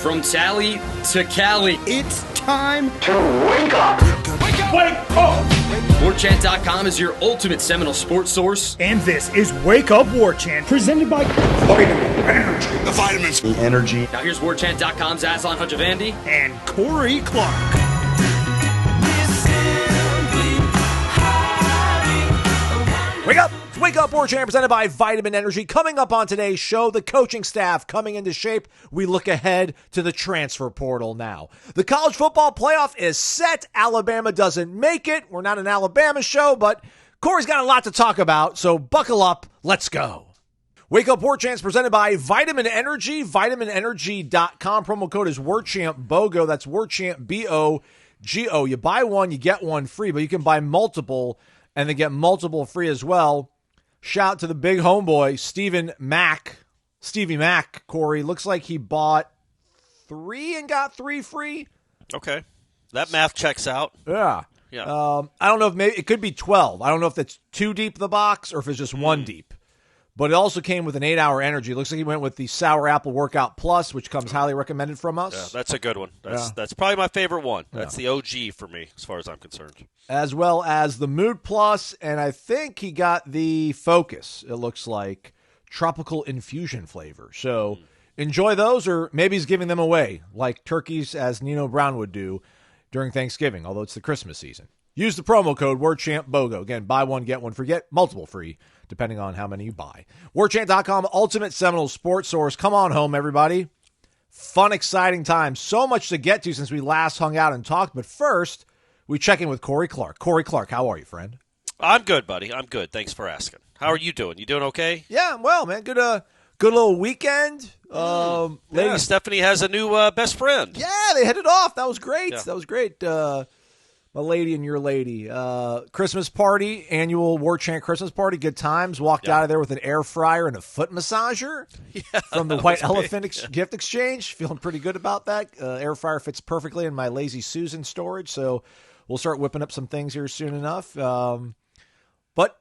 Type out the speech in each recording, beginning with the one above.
From Tally to Cali. It's time to wake up. Wake up! Warchant.com is your ultimate Seminole sports source. And this is Wake Up Warchant, presented by Vitamin Energy. The vitamins. The energy. Now here's Warchant.com's Aslan Hajavandi and Corey Clark. Wake up! It's Wake Up Warchant presented by Vitamin Energy. Coming up on today's show, the coaching staff coming into shape. We look ahead to the transfer portal now. The college football playoff is set. Alabama doesn't make it. We're not an Alabama show, but Corey's got a lot to talk about, so buckle up. Let's go. Wake Up Warchant is presented by Vitamin Energy. VitaminEnergy.com. Promo code is warchantbogo. That's warchant, B-O-G-O. You buy one, you get one free, but you can buy multiple and then get multiple free as well. Shout out to the big homeboy, Stevie Mack, Corey. Looks like he bought 3 and got 3 free. Okay. That math checks out. Yeah. I don't know if maybe it could be 12. I don't know if that's 2 deep the box or if it's just 1 deep. But it also came with an 8-hour energy. Looks like he went with the Sour Apple Workout Plus, which comes highly recommended from us. Yeah, that's a good one. That's probably my favorite one. That's the OG for me, as far as I'm concerned. As well as the Mood Plus, and I think he got the Focus, it looks like, tropical infusion flavor. So enjoy those, or maybe he's giving them away, like turkeys, as Nino Brown would do during Thanksgiving, although it's the Christmas season. Use the promo code WarchantBogo. Again, buy one, get one free, get multiple free, depending on how many you buy. Warchant.com, ultimate Seminole sports source. Come on home, everybody. Fun, exciting time. So much to get to since we last hung out and talked. But first, we check in with Corey Clark. Corey Clark, how are you, friend? I'm good, buddy. I'm good. Thanks for asking. How are you doing? You doing okay? Yeah, I'm well, man. Good little weekend. Lady Stephanie has a new best friend. Yeah, they hit it off. That was great. Yeah. That was great. My lady and your lady. Christmas party, annual Warchant Christmas party, good times. Walked out of there with an air fryer and a foot massager from the White Elephant gift exchange. Feeling pretty good about that. Air fryer fits perfectly in my Lazy Susan storage, so we'll start whipping up some things here soon enough. But,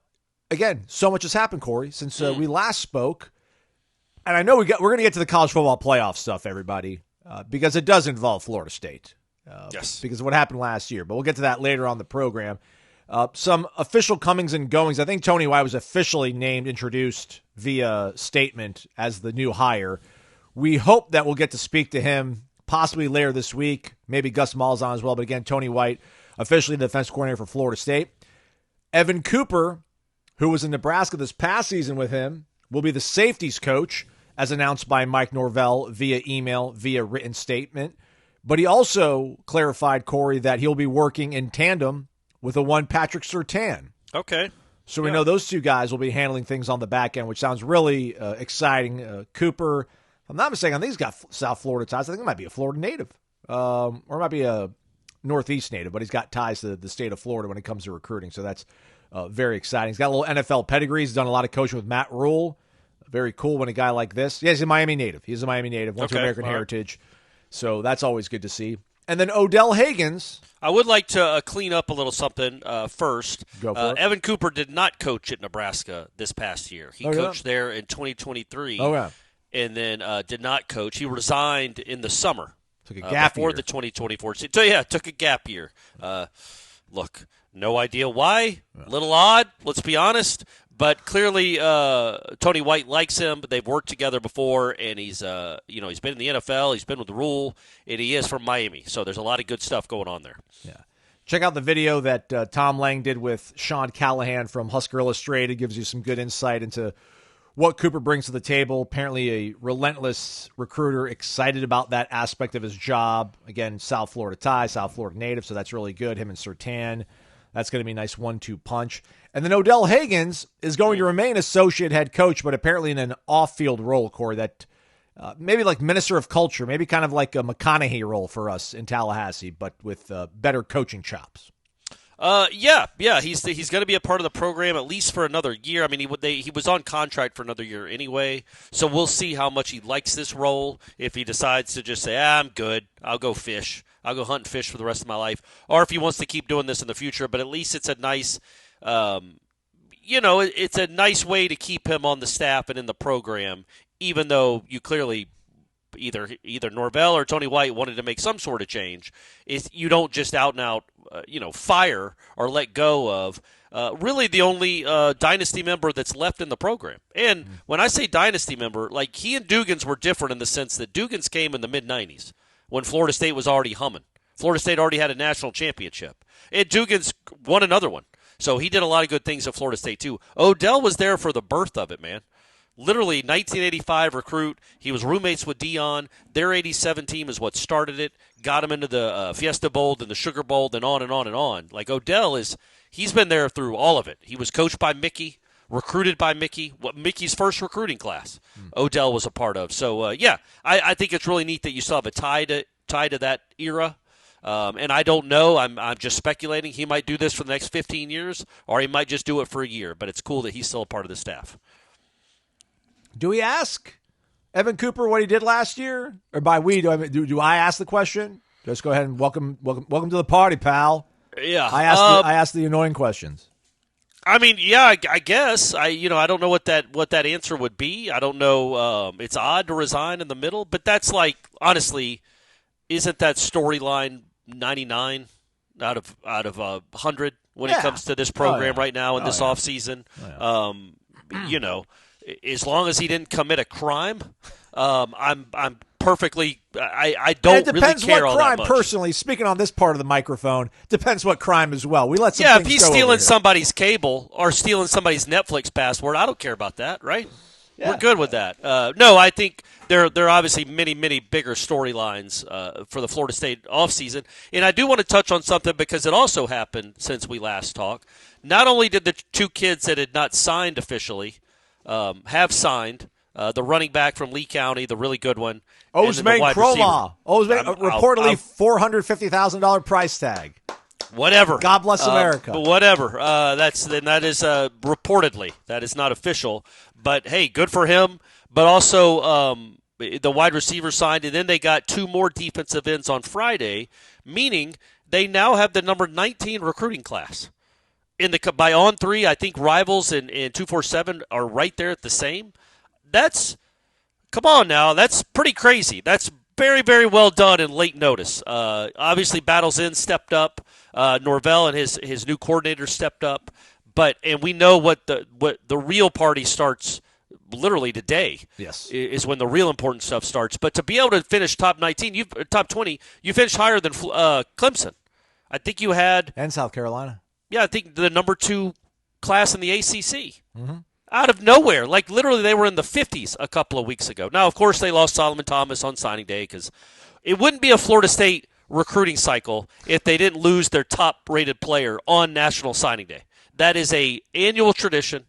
again, so much has happened, Corey, since we last spoke. And I know we're going to get to the college football playoff stuff, everybody, because it does involve Florida State. Yes. Because of what happened last year. But we'll get to that later on the program. Some official comings and goings. I think Tony White was officially introduced via statement as the new hire. We hope that we'll get to speak to him possibly later this week. Maybe Gus Malzahn as well. But again, Tony White, officially the defense coordinator for Florida State. Evan Cooper, who was in Nebraska this past season with him, will be the safeties coach, as announced by Mike Norvell via email, via written statement. But he also clarified, Corey, that he'll be working in tandem with the one Patrick Surtain. Okay. So we know those two guys will be handling things on the back end, which sounds really exciting. Cooper, if I'm not mistaken, I think he's got South Florida ties. I think he might be a Florida native, or it might be a Northeast native, but he's got ties to the state of Florida when it comes to recruiting. So that's very exciting. He's got a little NFL pedigree. He's done a lot of coaching with Matt Rule. Very cool when a guy like this. Yeah, he's a Miami native. Went to American Heritage. So that's always good to see. And then Odell Haggins. I would like to clean up a little something first. Go for it. Evan Cooper did not coach at Nebraska this past year. He coached there in 2023 and then did not coach. He resigned in the summer. Took a gap before year. the 2024 season. So, yeah, took a gap year. Look, no idea why. A little odd, let's be honest. But clearly, Tony White likes him. They've worked together before, and he's been in the NFL. He's been with the Rule, and he is from Miami. So there's a lot of good stuff going on there. Yeah, check out the video that Tom Lang did with Sean Callahan from Husker Illustrated. Gives you some good insight into what Cooper brings to the table. Apparently, a relentless recruiter, excited about that aspect of his job. Again, South Florida tie, South Florida native, so that's really good. Him and Surtain. That's going to be a nice 1-2 punch. And then Odell Haggins is going to remain associate head coach, but apparently in an off-field role, Corey, that maybe like Minister of Culture, maybe kind of like a McConaughey role for us in Tallahassee, but with better coaching chops. Yeah. He's going to be a part of the program at least for another year. I mean, he was on contract for another year anyway, so we'll see how much he likes this role. If he decides to just say, I'm good, I'll go fish. I'll go hunt and fish for the rest of my life. Or if he wants to keep doing this in the future, but at least it's a nice, it's a nice way to keep him on the staff and in the program, even though you clearly either Norvell or Tony White wanted to make some sort of change, is you don't just out and out fire or let go of really the only dynasty member that's left in the program. And when I say dynasty member, like he and Dugans were different in the sense that Dugans came in the mid-'90s when Florida State was already humming. Florida State already had a national championship. And Dugans won another one. So he did a lot of good things at Florida State too. Odell was there for the birth of it, man. Literally 1985 recruit. He was roommates with Dion. Their 87 team is what started it, got him into the Fiesta Bowl, then the Sugar Bowl, then on and on and on. Like Odell he's been there through all of it. He was coached by Mickey, recruited by Mickey. Mickey's first recruiting class, Odell was a part of. So, I think it's really neat that you still have a tie to that era. And I don't know. I'm just speculating. He might do this for the next 15 years, or he might just do it for a year. But it's cool that he's still a part of the staff. Do we ask Evan Cooper what he did last year? Or by we, do I ask the question? Just go ahead and welcome to the party, pal. Yeah. I ask the annoying questions. I mean, yeah, I guess. I don't know what that answer would be. I don't know. It's odd to resign in the middle, but that's like, honestly, isn't that storyline 99 out of 100 when it comes to this program right now in this offseason? As long as he didn't commit a crime, I'm perfectly. I don't really care all that much. It depends what crime. Personally, speaking on this part of the microphone, depends what crime as well. We let some things if he's go stealing over here. somebody's cable or stealing somebody's Netflix password, I don't care about that, right? Yeah. We're good with that. No, I think there are obviously many, many bigger storylines for the Florida State offseason. And I do want to touch on something because it also happened since we last talked. Not only did the two kids that had not signed officially have signed, the running back from Lee County, the really good one. Osman Kroma. Reportedly $450,000 price tag. Whatever. God bless America. Whatever. That is reportedly. That is not official. But, hey, good for him. But also the wide receiver signed, and then they got two more defensive ends on Friday, meaning they now have the number 19 recruiting class. By On 3, I think Rivals and 247 are right there at the same. Come on now, that's pretty crazy. That's very, very well done in late notice. Obviously, Battles Inn stepped up. Norvell and his new coordinator stepped up. And we know what the real party starts literally today. Yes, is when the real important stuff starts. But to be able to finish top 19, top 20, you finished higher than Clemson. I think you had and South Carolina. Yeah, I think the number 2 class in the ACC. Mm-hmm. Out of nowhere. Like, literally, they were in the 50s a couple of weeks ago. Now, of course, they lost Solomon Thomas on signing day because it wouldn't be a Florida State recruiting cycle if they didn't lose their top-rated player on National Signing Day. That is a annual tradition,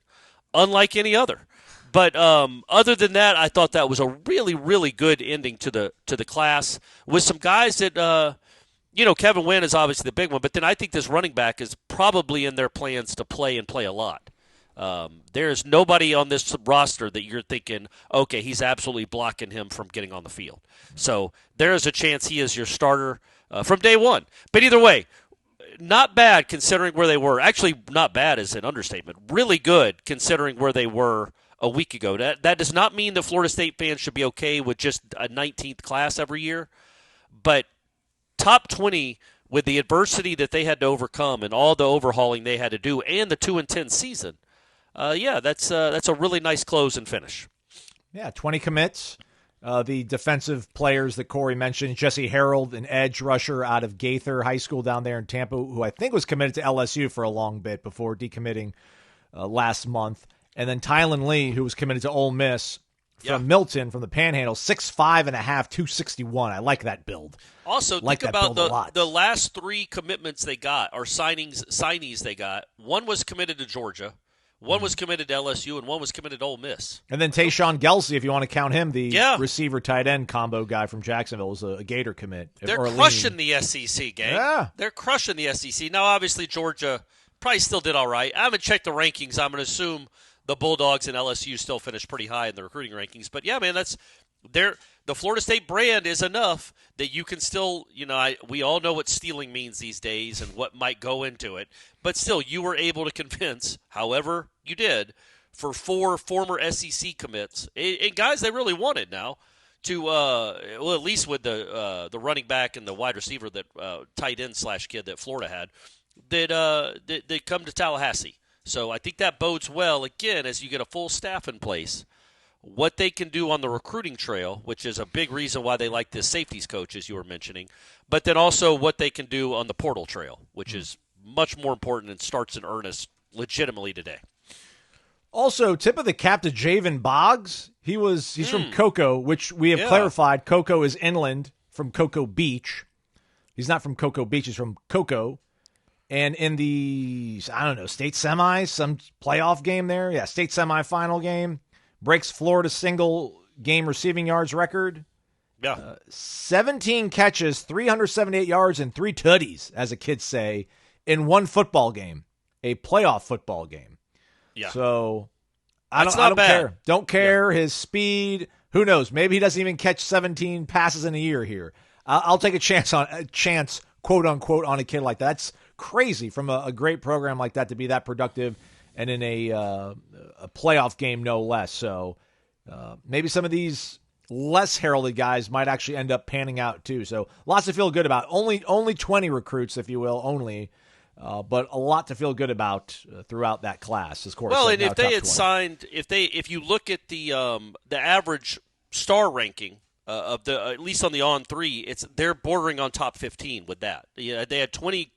unlike any other. But other than that, I thought that was a really, really good ending to the class with some guys that Kevin Wynn is obviously the big one, but then I think this running back is probably in their plans to play and play a lot. There's nobody on this roster that you're thinking, okay, he's absolutely blocking him from getting on the field. So there is a chance he is your starter from day one. But either way, not bad considering where they were. Actually, not bad is an understatement. Really good considering where they were a week ago. That does not mean that Florida State fans should be okay with just a 19th class every year, but top 20 with the adversity that they had to overcome and all the overhauling they had to do and the 2-10 season. That's a really nice close and finish. Yeah, 20 commits. The defensive players that Corey mentioned, Jesse Harold, an edge rusher out of Gaither High School down there in Tampa, who I think was committed to LSU for a long bit before decommitting last month. And then Tylen Lee, who was committed to Ole Miss from Milton, from the Panhandle, 6'5.5", 261. I like that build. Also, think about the last 3 commitments they got, or signees they got. One was committed to Georgia, one was committed to LSU, and one was committed to Ole Miss. And then Tayshawn Gelsey, if you want to count him, the receiver-tight end combo guy from Jacksonville, was a Gator commit. They're crushing the SEC, gang. Yeah. They're crushing the SEC. Now, obviously, Georgia probably still did all right. I haven't checked the rankings. I'm going to assume the Bulldogs and LSU still finished pretty high in the recruiting rankings. But, yeah, man, the Florida State brand is enough that you can still, we all know what stealing means these days and what might go into it. But still, you were able to convince, however you did, for 4 former SEC commits, and guys they really wanted now, well, at least with the running back and the wide receiver that tight end / kid that Florida had, that come to Tallahassee. So I think that bodes well again as you get a full staff in place. What they can do on the recruiting trail, which is a big reason why they like this safeties coach, as you were mentioning, but then also what they can do on the portal trail, which is much more important and starts in earnest legitimately today. Also, tip of the cap to Javen Boggs. He's from Cocoa, which we have clarified. Cocoa is inland from Cocoa Beach. He's not from Cocoa Beach. He's from Cocoa. And in the, state semis, some playoff game there. Yeah, state semifinal game. Breaks Florida's single-game receiving yards record. Yeah. 17 catches, 378 yards, and 3 tutties, as the kids say, in one football game. A playoff football game. Yeah. So I don't bad. care. Don't care his speed. Who knows? Maybe he doesn't even catch 17 passes in a year here. I'll take a chance, quote unquote, on a kid like that. That's crazy from a great program like that to be that productive and in a playoff game, no less. So maybe some of these less heralded guys might actually end up panning out too. So lots to feel good about. Only 20 recruits, if you will, but a lot to feel good about throughout that class. Of course. Well, and if they had signed, if you look at the average star ranking of the at least on the On3, they're bordering on top 15 with that. Yeah, they had 20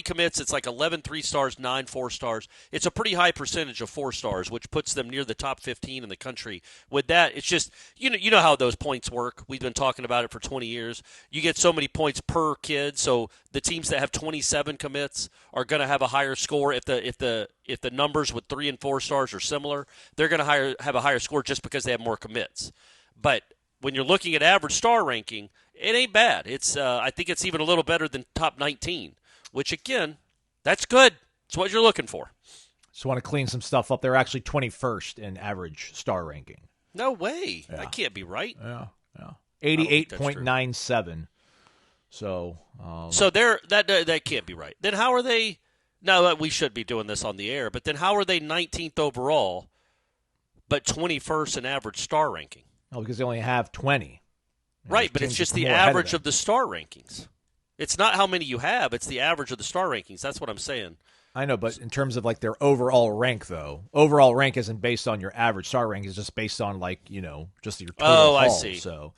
commits. It's like 11 3-stars, 9 4-stars. It's a pretty high percentage of 4-stars, which puts them near the top 15 in the country. With that, it's just you know how those points work. We've been talking about it for 20 years. You get so many points per kid, so the teams that have 27 commits are going to have a higher score. If the numbers with 3 and 4 stars are similar, they're going to have a higher score just because they have more commits. But when you're looking at average star ranking, it ain't bad. It's I think it's even a little better than top 19. Which, again, that's good. It's what you're looking for. Just want to clean some stuff up. They're actually 21st in average star ranking. No way. Yeah. That can't be right. Yeah. 88.97. So that can't be right. Then how are they – now, we should be doing this on the air, but then how are they 19th overall but 21st in average star ranking? Oh, because they only have 20. Right, but it's just the average of the star rankings. It's not how many you have. It's the average of the star rankings. That's what I'm saying. I know, but in terms of like their overall rank, though, overall rank isn't based on your average star rank. It's just based on just your total haul. I see. So,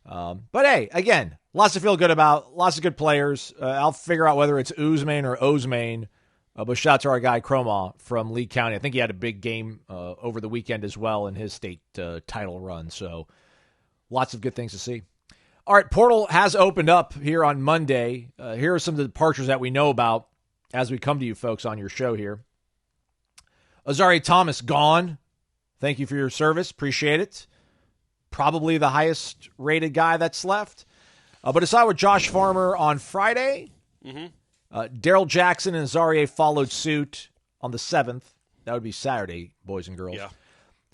but hey, again, lots to feel good about. Lots of good players. I'll figure out whether it's Ousmane or Osmane. But shout out to our guy Croma from Lee County. I think he had a big game over the weekend as well in his state title run. So, lots of good things to see. All right, portal has opened up here on Monday. Here are some of the departures that we know about as we come to you folks on your show here. Azareye'h Thomas gone. Thank you for your service. Appreciate it. Probably the highest rated guy that's left. But aside with Josh Farmer on Friday, Daryl Jackson and Azareye'h followed suit on the 7th. That would be Saturday, boys and girls. Yeah.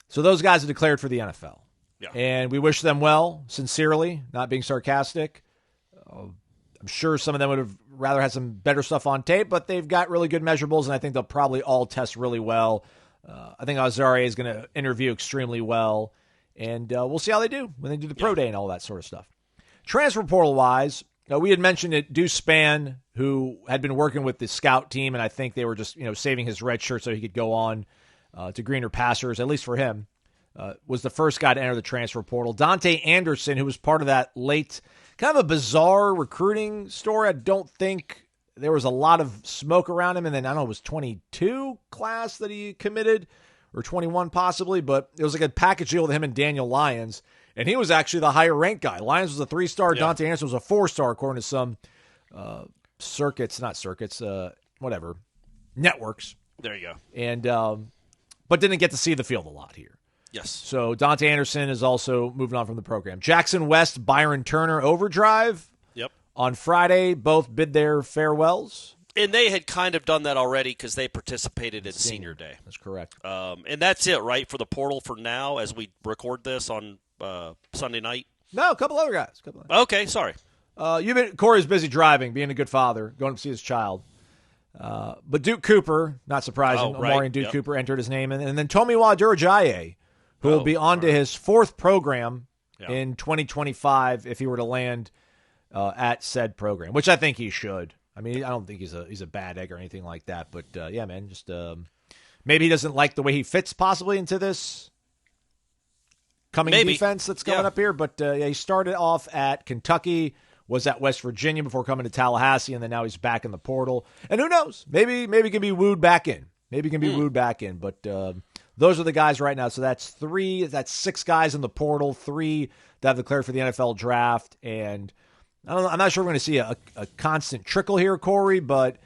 So those guys are declared for the NFL. Yeah. And we wish them well, sincerely, not being sarcastic. I'm sure some of them would have rather had some better stuff on tape, but they've got really good measurables, and I think they'll probably all test really well. I think Azareye'h is going to interview extremely well, and we'll see how they do when they do the pro day and all that sort of stuff. Transfer portal-wise, we had mentioned that Deuce Spann, who had been working with the scout team, and I think they were just saving his red shirt so he could go on to greener pastures, at least for him. Was the first guy to enter the transfer portal. Dante Anderson, who was part of that late, kind of a bizarre recruiting story. I don't think there was a lot of smoke around him. And then, I don't know, it was 22 class that he committed, or 21 possibly. But it was like a package deal with him and Daniel Lyons. And he was actually the higher ranked guy. Lyons was a 3-star. Yeah. Dante Anderson was a 4-star, according to some networks. There you go. And but didn't get to see the field a lot here. Yes. So Dante Anderson is also moving on from the program. Jackson West, Byron Turner, Overdrive. Yep. On Friday, both bid their farewells. And they had kind of done that already because they participated in Senior Day. That's correct. And that's it, right, for the portal for now as we record this on Sunday night? No, a couple other guys. Okay, sorry. Corey's busy driving, being a good father, going to see his child. But Duke Cooper, not surprising, Omarion Duke Cooper entered his name. And then Tomiwa Durajaye, who will be on to his 4th program in 2025 if he were to land at said program, which I think he should. I mean, I don't think he's a bad egg or anything like that, but yeah, man, just maybe he doesn't like the way he fits possibly into this coming defense that's coming up here. But yeah, he started off at Kentucky, was at West Virginia before coming to Tallahassee, and then now he's back in the portal. And who knows? Maybe he can be wooed back in. But those are the guys right now. So that's 6 guys in the portal, 3 that have declared for the NFL draft. And I'm not sure we're going to see a constant trickle here, Corey, but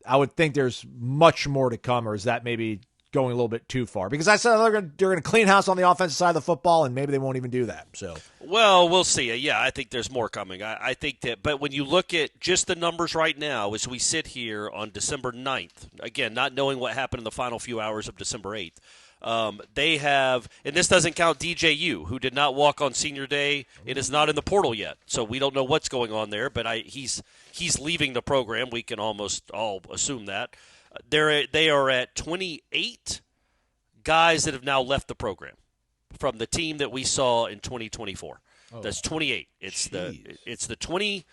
I would think there's much more to come, or is that maybe going a little bit too far? Because I said they're going to clean house on the offensive side of the football, and maybe they won't even do that. So, well, we'll see. Yeah, I think there's more coming. I think that, but when you look at just the numbers right now as we sit here on December 9th, again, not knowing what happened in the final few hours of December 8th, they have, and this doesn't count DJU, who did not walk on senior day and is not in the portal yet. So we don't know what's going on there, but he's leaving the program. We can almost all assume that. They are at 28 guys that have now left the program from the team that we saw in 2024. Oh, that's 28. It's the 20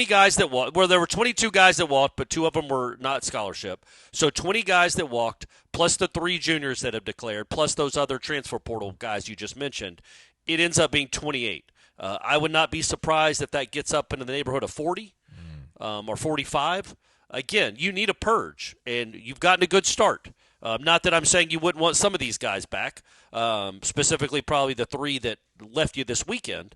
guys that walked. Well, there were 22 guys that walked, but 2 of them were not scholarship. So 20 guys that walked, plus the 3 juniors that have declared, plus those other transfer portal guys you just mentioned. It ends up being 28. I would not be surprised if that gets up into the neighborhood of 40 or 45. Again, you need a purge, and you've gotten a good start. Not that I'm saying you wouldn't want some of these guys back, specifically probably the 3 that left you this weekend.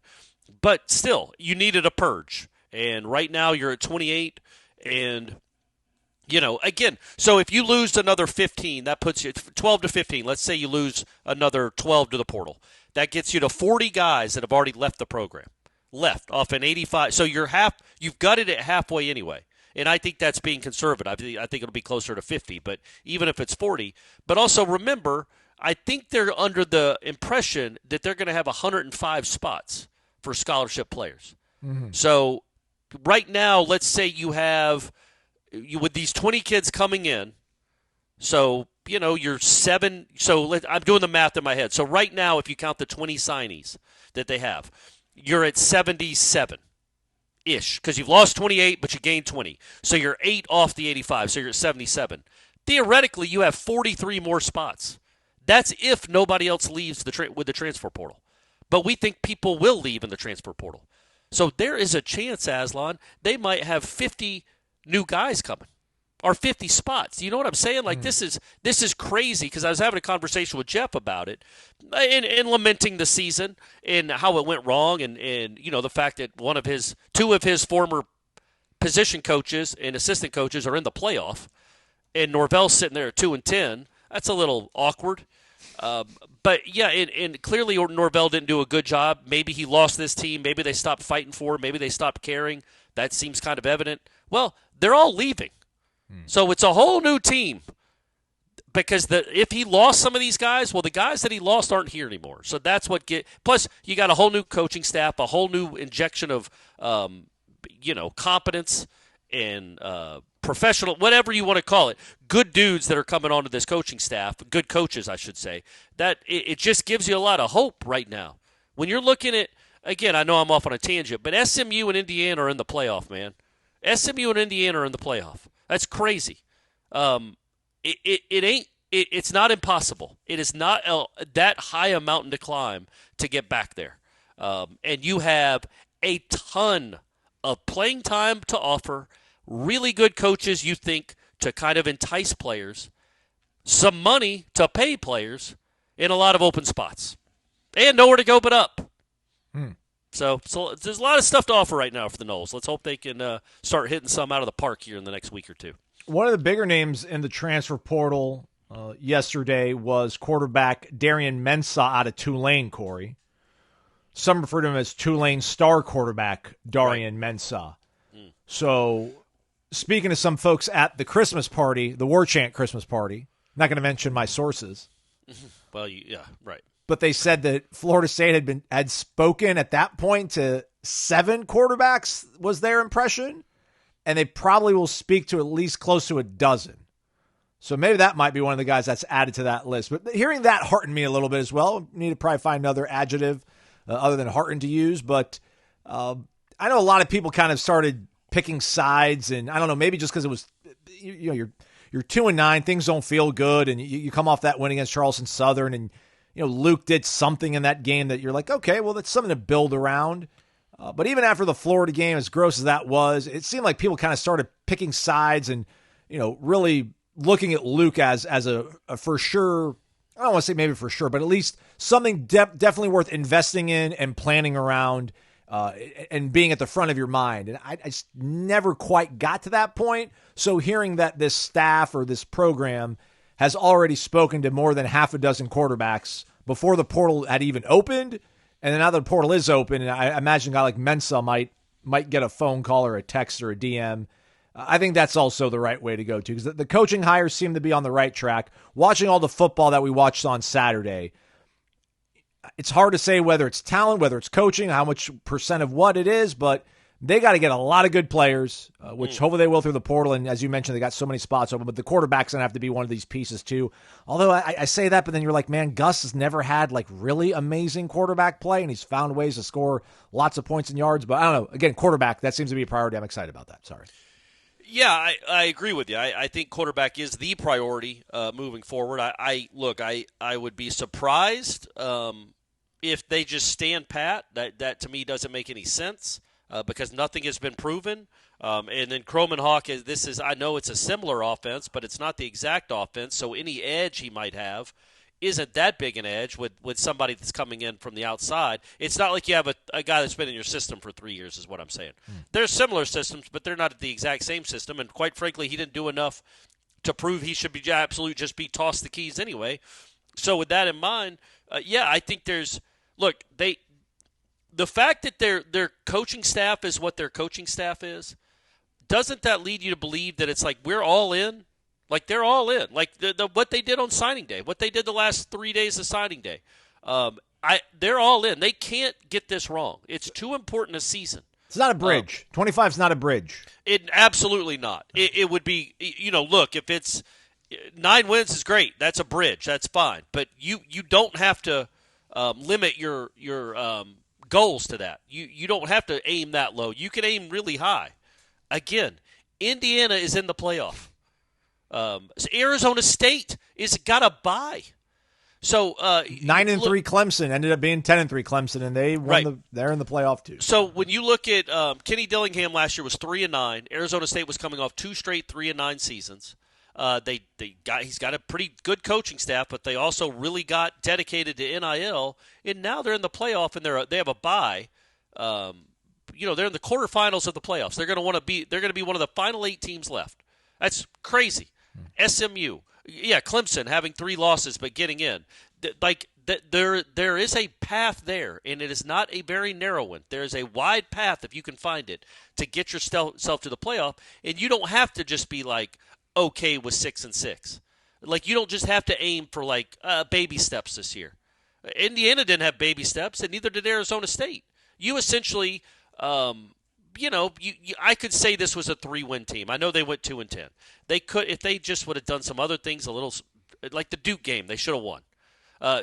But still, you needed a purge. And right now you're at 28. And, again, so if you lose another 15, that puts you 12 to 15. Let's say you lose another 12 to the portal. That gets you to 40 guys that have already left the program. Left off an 85. So you've got it at halfway anyway. And I think that's being conservative. I think it'll be closer to 50, but even if it's 40. But also remember, I think they're under the impression that they're going to have 105 spots for scholarship players. Mm-hmm. So right now, let's say you with these 20 kids coming in, so, you're 7. So I'm doing the math in my head. So right now, if you count the 20 signees that they have, you're at 77. Ish, because you've lost 28, but you gained 20. So you're 8 off the 85, so you're at 77. Theoretically, you have 43 more spots. That's if nobody else leaves with the transfer portal. But we think people will leave in the transfer portal. So there is a chance, Aslan, they might have 50 new guys coming, or 50 spots. You know what I'm saying? Like, this is crazy, because I was having a conversation with Jeff about it and lamenting the season and how it went wrong, and the fact that 2 of his former position coaches and assistant coaches are in the playoff, and Norvell's sitting there at 2-10. That's a little awkward. But yeah, and clearly Norvell didn't do a good job. Maybe he lost this team. Maybe they stopped fighting for him. Maybe they stopped caring. That seems kind of evident. Well, they're all leaving. So it's a whole new team, because if he lost some of these guys, well, the guys that he lost aren't here anymore. So that's what plus you got a whole new coaching staff, a whole new injection of, competence and professional, whatever you want to call it, good dudes that are coming onto this coaching staff, good coaches, I should say. That it just gives you a lot of hope right now. When you're looking at, again, I know I'm off on a tangent, but SMU and Indiana are in the playoff, man. SMU and Indiana are in the playoff. That's crazy. It's not impossible. It is not that high a mountain to climb to get back there. And you have a ton of playing time to offer, really good coaches, you think, to kind of entice players, some money to pay players, and a lot of open spots. And nowhere to go but up. So there's a lot of stuff to offer right now for the Noles. Let's hope they can start hitting some out of the park here in the next week or two. One of the bigger names in the transfer portal yesterday was quarterback Darian Mensah out of Tulane, Corey. Some refer to him as Tulane star quarterback Darian Mensah. So speaking to some folks at the Christmas party, the Warchant Christmas party, not going to mention my sources. Well, yeah, right. But they said that Florida State had spoken at that point to 7 quarterbacks, was their impression, and they probably will speak to at least close to a dozen. So maybe that might be one of the guys that's added to that list. But hearing that heartened me a little bit as well. Need to probably find another adjective other than Harton to use. But I know a lot of people kind of started picking sides, and I don't know, maybe just because it was, you're 2-9, things don't feel good, and you come off that win against Charleston Southern, and Luke did something in that game that you're like, okay, well, that's something to build around. But even after the Florida game, as gross as that was, it seemed like people kind of started picking sides and, really looking at Luke as a for sure, I don't want to say maybe for sure, but at least something definitely worth investing in and planning around and being at the front of your mind. And I just never quite got to that point. So hearing that this staff or this program has already spoken to more than half a dozen quarterbacks before the portal had even opened, and then now the portal is open, and I imagine a guy like Mensa might get a phone call or a text or a DM. I think that's also the right way to go to, because the coaching hires seem to be on the right track. Watching all the football that we watched on Saturday, it's hard to say whether it's talent, whether it's coaching, how much percent of what it is, but they got to get a lot of good players, which hopefully they will through the portal. And as you mentioned, they got so many spots open, but the quarterback's going to have to be one of these pieces too. Although I say that, but then you're like, man, Gus has never had like really amazing quarterback play, and he's found ways to score lots of points and yards. But I don't know. Again, quarterback, that seems to be a priority. I'm excited about that. Sorry. Yeah, I agree with you. I think quarterback is the priority moving forward. I would be surprised if they just stand pat. That to me doesn't make any sense because nothing has been proven. And then Croman Hawk I know it's a similar offense, but it's not the exact offense. So any edge he might have isn't that big an edge with somebody that's coming in from the outside. It's not like you have a guy that's been in your system for 3 years is what I'm saying. They're similar systems, but they're not the exact same system. And quite frankly, he didn't do enough to prove he should be just be tossed the keys anyway. So with that in mind, I think there's – look, the fact that their coaching staff is what their coaching staff is, doesn't that lead you to believe that it's like we're all in? Like, they're all in. Like, what they did on signing day, what they did the last 3 days of signing day. They're all in. They can't get this wrong. It's too important a season. It's not a bridge. 25 is not a bridge. Absolutely not. It would be, look, if it's 9 wins is great. That's a bridge. That's fine. But you don't have to limit your goals to that. You don't have to aim that low. You can aim really high. Again, Indiana is in the playoff. Arizona State is got a bye. So 9-3 Clemson ended up being 10-3 Clemson, and they won they're in the playoff too. So when you look at Kenny Dillingham last year was 3-9. Arizona State was coming off 2 straight 3-9 seasons. He's got a pretty good coaching staff, but they also really got dedicated to NIL, and now they're in the playoff and they have a bye. They're in the quarterfinals of the playoffs. They're going to be one of the final 8 teams left. That's crazy. SMU, Clemson having 3 losses but getting in. There is a path there, and it is not a very narrow one. There is a wide path, if you can find it, to get yourself to the playoff, and you don't have to just be like okay with 6-6. Like, you don't just have to aim for baby steps this year. Indiana didn't have baby steps, and neither did Arizona State. You essentially I could say this was a 3-win team. I know they went 2-10. They could, if they just would have done some other things, a little like the Duke game, they should have won.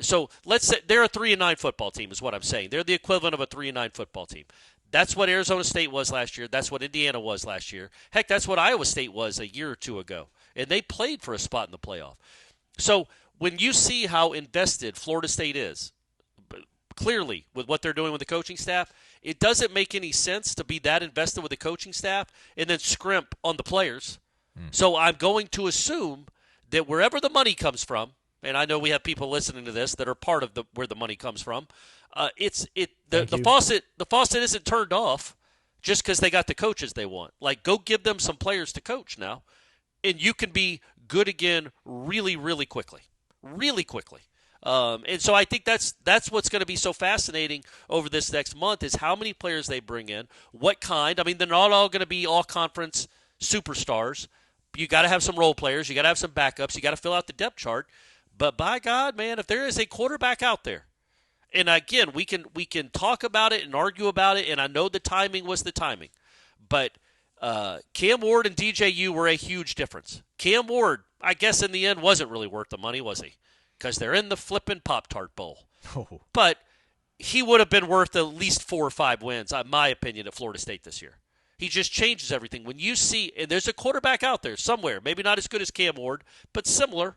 So let's say they're a 3-9 football team, is what I'm saying. They're the equivalent of a 3-9 football team. That's what Arizona State was last year. That's what Indiana was last year. Heck, that's what Iowa State was a year or two ago. And they played for a spot in the playoff. So when you see how invested Florida State is, clearly with what they're doing with the coaching staff, it doesn't make any sense to be that invested with the coaching staff and then scrimp on the players. So I'm going to assume that wherever the money comes from, and I know we have people listening to this that are part of where the money comes from, the faucet isn't turned off just because they got the coaches they want. Like, go give them some players to coach now, and you can be good again really, really quickly. Really quickly. And so I think that's what's going to be so fascinating over this next month is how many players they bring in, what kind. I mean, they're not all going to be all-conference superstars. You got to have some role players. You got to have some backups. You got to fill out the depth chart. But by God, man, if there is a quarterback out there, and again, we can talk about it and argue about it, and I know the timing was the timing, but Cam Ward and DJU were a huge difference. Cam Ward, I guess in the end, wasn't really worth the money, was he? Because they're in the flippin' Pop-Tart Bowl. Oh. But he would have been worth at least 4 or 5 wins, in my opinion, at Florida State this year. He just changes everything. When you see, and there's a quarterback out there somewhere, maybe not as good as Cam Ward, but similar,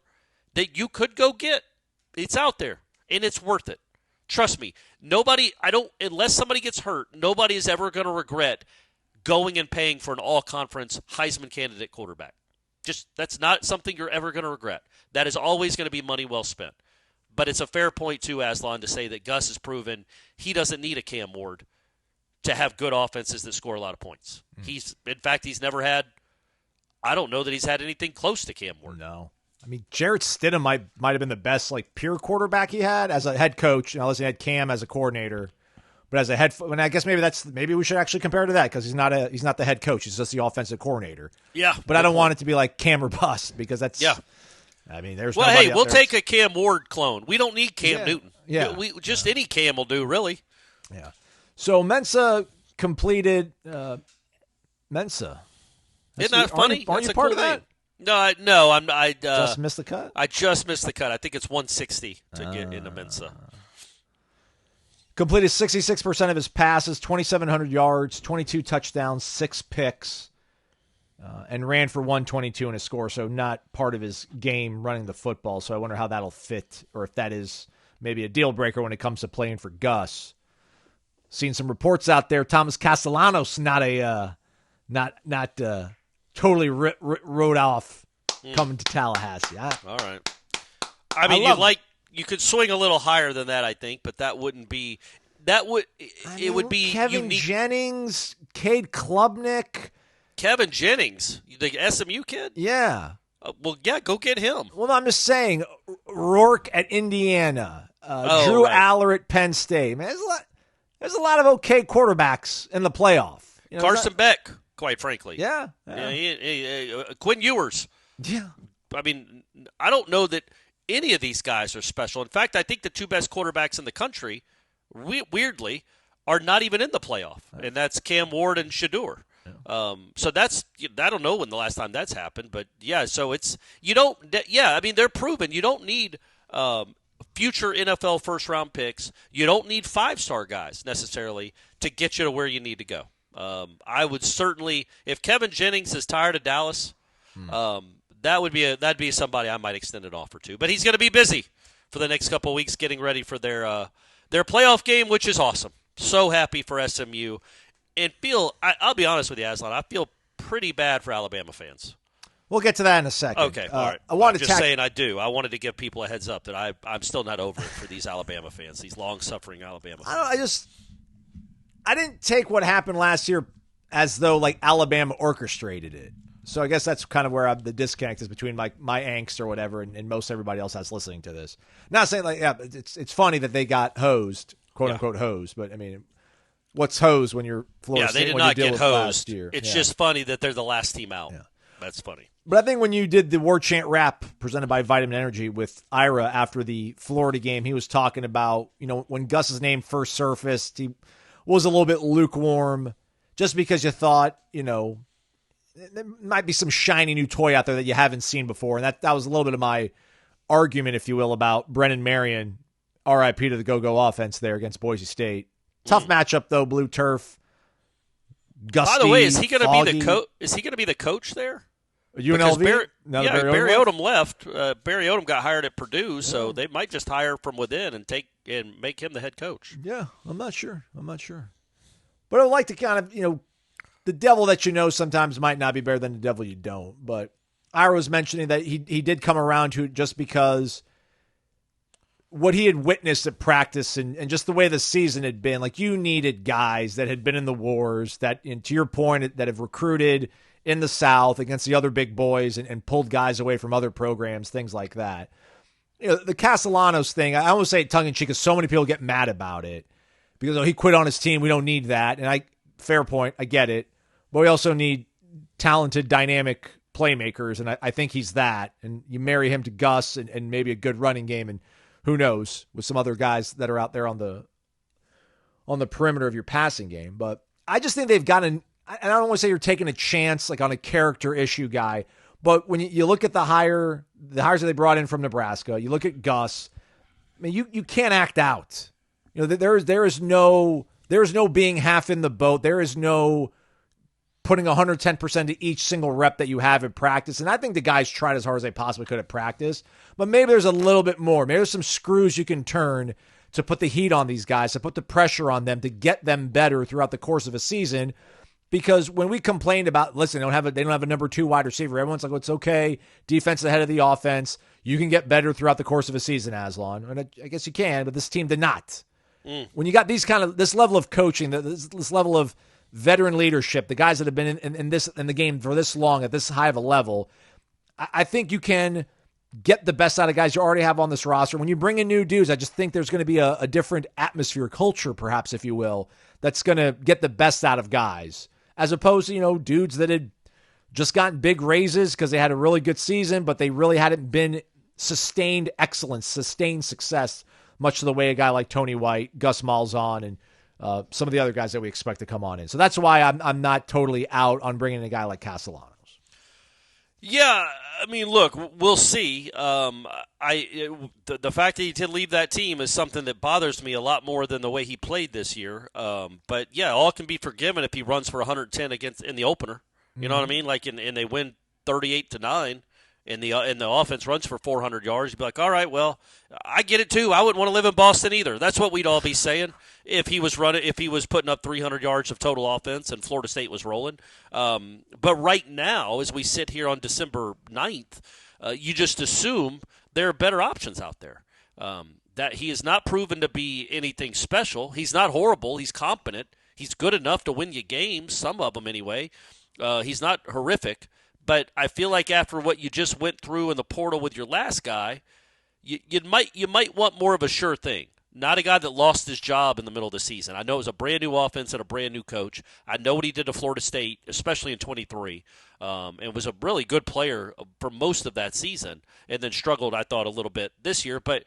that you could go get. It's out there, and it's worth it. Trust me. Unless somebody gets hurt, nobody is ever going to regret going and paying for an all-conference Heisman candidate quarterback. That's not something you're ever going to regret. That is always going to be money well spent. But it's a fair point, too, Aslan, to say that Gus has proven he doesn't need a Cam Ward to have good offenses that score a lot of points. In fact, he's never had – I don't know that he's had anything close to Cam Ward. No. I mean, Jarrett Stidham might have been the best pure quarterback he had as a head coach, unless he had Cam as a coordinator. But as a I guess maybe we should actually compare to that because he's not the head coach. He's just the offensive coordinator. Yeah. But I don't want it to be like Cam or bust because that's – yeah. I mean, there's well, hey, we'll take a Cam Ward clone. We don't need Cam Newton. Yeah. Any Cam will do, really. Yeah. So Mensa completed Mensa. Isn't that funny? Aren't you part of that? No. I just missed the cut? I just missed the cut. I think it's 160 to get into Mensa. Completed 66% of his passes, 2,700 yards, 22 touchdowns, 6 picks, and ran for 122 in a score, so not part of his game running the football. So I wonder how that'll fit, or if that is maybe a deal breaker when it comes to playing for Gus. Seen some reports out there. Thomas Castellanos not totally wrote off coming to Tallahassee. All right. I mean, you could swing a little higher than that, I think, but that wouldn't be it would be Kevin unique. Jennings, Cade Klubnik. Kevin Jennings, the SMU kid? Yeah. Well, yeah, go get him. Well, I'm just saying, Rourke at Indiana, Drew Aller at Penn State. Man, there's a lot of okay quarterbacks in the playoff. Carson Beck, quite frankly. Yeah. Quinn Ewers. Yeah. I mean, I don't know that any of these guys are special. In fact, I think the 2 best quarterbacks in the country, weirdly, are not even in the playoff, and that's Cam Ward and Shedeur. So I don't know when the last time that's happened, but yeah, so I mean, they're proven. You don't need future NFL first-round picks. You don't need 5-star guys necessarily to get you to where you need to go. I would certainly, if Kevin Jennings is tired of Dallas, that'd be somebody I might extend an offer to. But he's going to be busy for the next couple of weeks getting ready for their playoff game, which is awesome. So happy for SMU. And I'll be honest with you, Aslan, I feel pretty bad for Alabama fans. We'll get to that in a second. Okay, all right. I'm just saying I do. I wanted to give people a heads up that I'm still not over it for these Alabama fans, these long-suffering Alabama fans. I didn't take what happened last year as though Alabama orchestrated it. So I guess that's kind of where the disconnect is between my angst or whatever and most everybody else that's listening to this. Not saying it's funny that they got hosed, quote unquote hosed, but I mean, what's hosed when you're Florida State? Yeah, they did not get hosed. It's just funny that they're the last team out. Yeah. That's funny. But I think when you did the Warchant rap presented by Vitamin Energy with Ira after the Florida game, he was talking about, when Gus's name first surfaced, he was a little bit lukewarm just because you thought, there might be some shiny new toy out there that you haven't seen before. And that was a little bit of my argument, if you will, about Brennan Marion, RIP to the go-go offense there against Boise State. Tough matchup, though, blue turf. Gusty, by the way, is he going to foggy. be the coach? Is he going to be the coach there? UNLV? Barry Odom left. Barry Odom got hired at Purdue, so they might just hire from within and make him the head coach. Yeah, I'm not sure. But I would like to kind of, the devil that you know sometimes might not be better than the devil you don't. But Ira was mentioning that he did come around to it just because what he had witnessed at practice and just the way the season had been. You needed guys that had been in the wars, that, and to your point, that have recruited in the South against the other big boys and pulled guys away from other programs, things like that. The Castellanos thing, I always say it tongue-in-cheek because so many people get mad about it because he quit on his team. We don't need that. And fair point, I get it. But we also need talented, dynamic playmakers, and I think he's that. And you marry him to Gus and maybe a good running game, and who knows, with some other guys that are out there on the perimeter of your passing game. But I just think they've gotten – and I don't want to say you're taking a chance on a character issue guy, but when you look at the hires that they brought in from Nebraska, you look at Gus, I mean, you can't act out there is no being half in the boat. There is no putting 110% to each single rep that you have in practice. And I think the guys tried as hard as they possibly could at practice. But maybe there's a little bit more. Maybe there's some screws you can turn to put the heat on these guys, to put the pressure on them, to get them better throughout the course of a season. Because when we complained about, listen, they don't have a number 2 wide receiver, everyone's like, well, it's okay. Defense ahead of the offense. You can get better throughout the course of a season, Aslan. And I guess you can, but this team did not. When you got this level of coaching, this level of veteran leadership, the guys that have been in the game for this long at this high of a level, I think you can get the best out of guys you already have on this roster. When you bring in new dudes, I just think there's going to be a different atmosphere, culture, perhaps, if you will, that's going to get the best out of guys, as opposed to, dudes that had just gotten big raises because they had a really good season, but they really hadn't been sustained excellence, sustained success, much to the way a guy like Tony White, Gus Malzahn, and some of the other guys that we expect to come on in. So that's why I'm not totally out on bringing in a guy like Castellanos. Yeah, I mean, look, we'll see. The fact that he did leave that team is something that bothers me a lot more than the way he played this year. But yeah, all can be forgiven if he runs for 110 in the opener. You know what I mean? Like, and they win 38-9. And the offense runs for 400 yards, you'd be like, all right, well, I get it too. I wouldn't want to live in Boston either. That's what we'd all be saying if he was putting up 300 yards of total offense and Florida State was rolling. But right now, as we sit here on December 9th, you just assume there are better options out there. That he is not proven to be anything special. He's not horrible. He's competent. He's good enough to win you games, some of them anyway. He's not horrific. But I feel like after what you just went through in the portal with your last guy, you might want more of a sure thing. Not a guy that lost his job in the middle of the season. I know it was a brand new offense and a brand new coach. I know what he did to Florida State, especially in 23, and was a really good player for most of that season, and then struggled, I thought, a little bit this year. But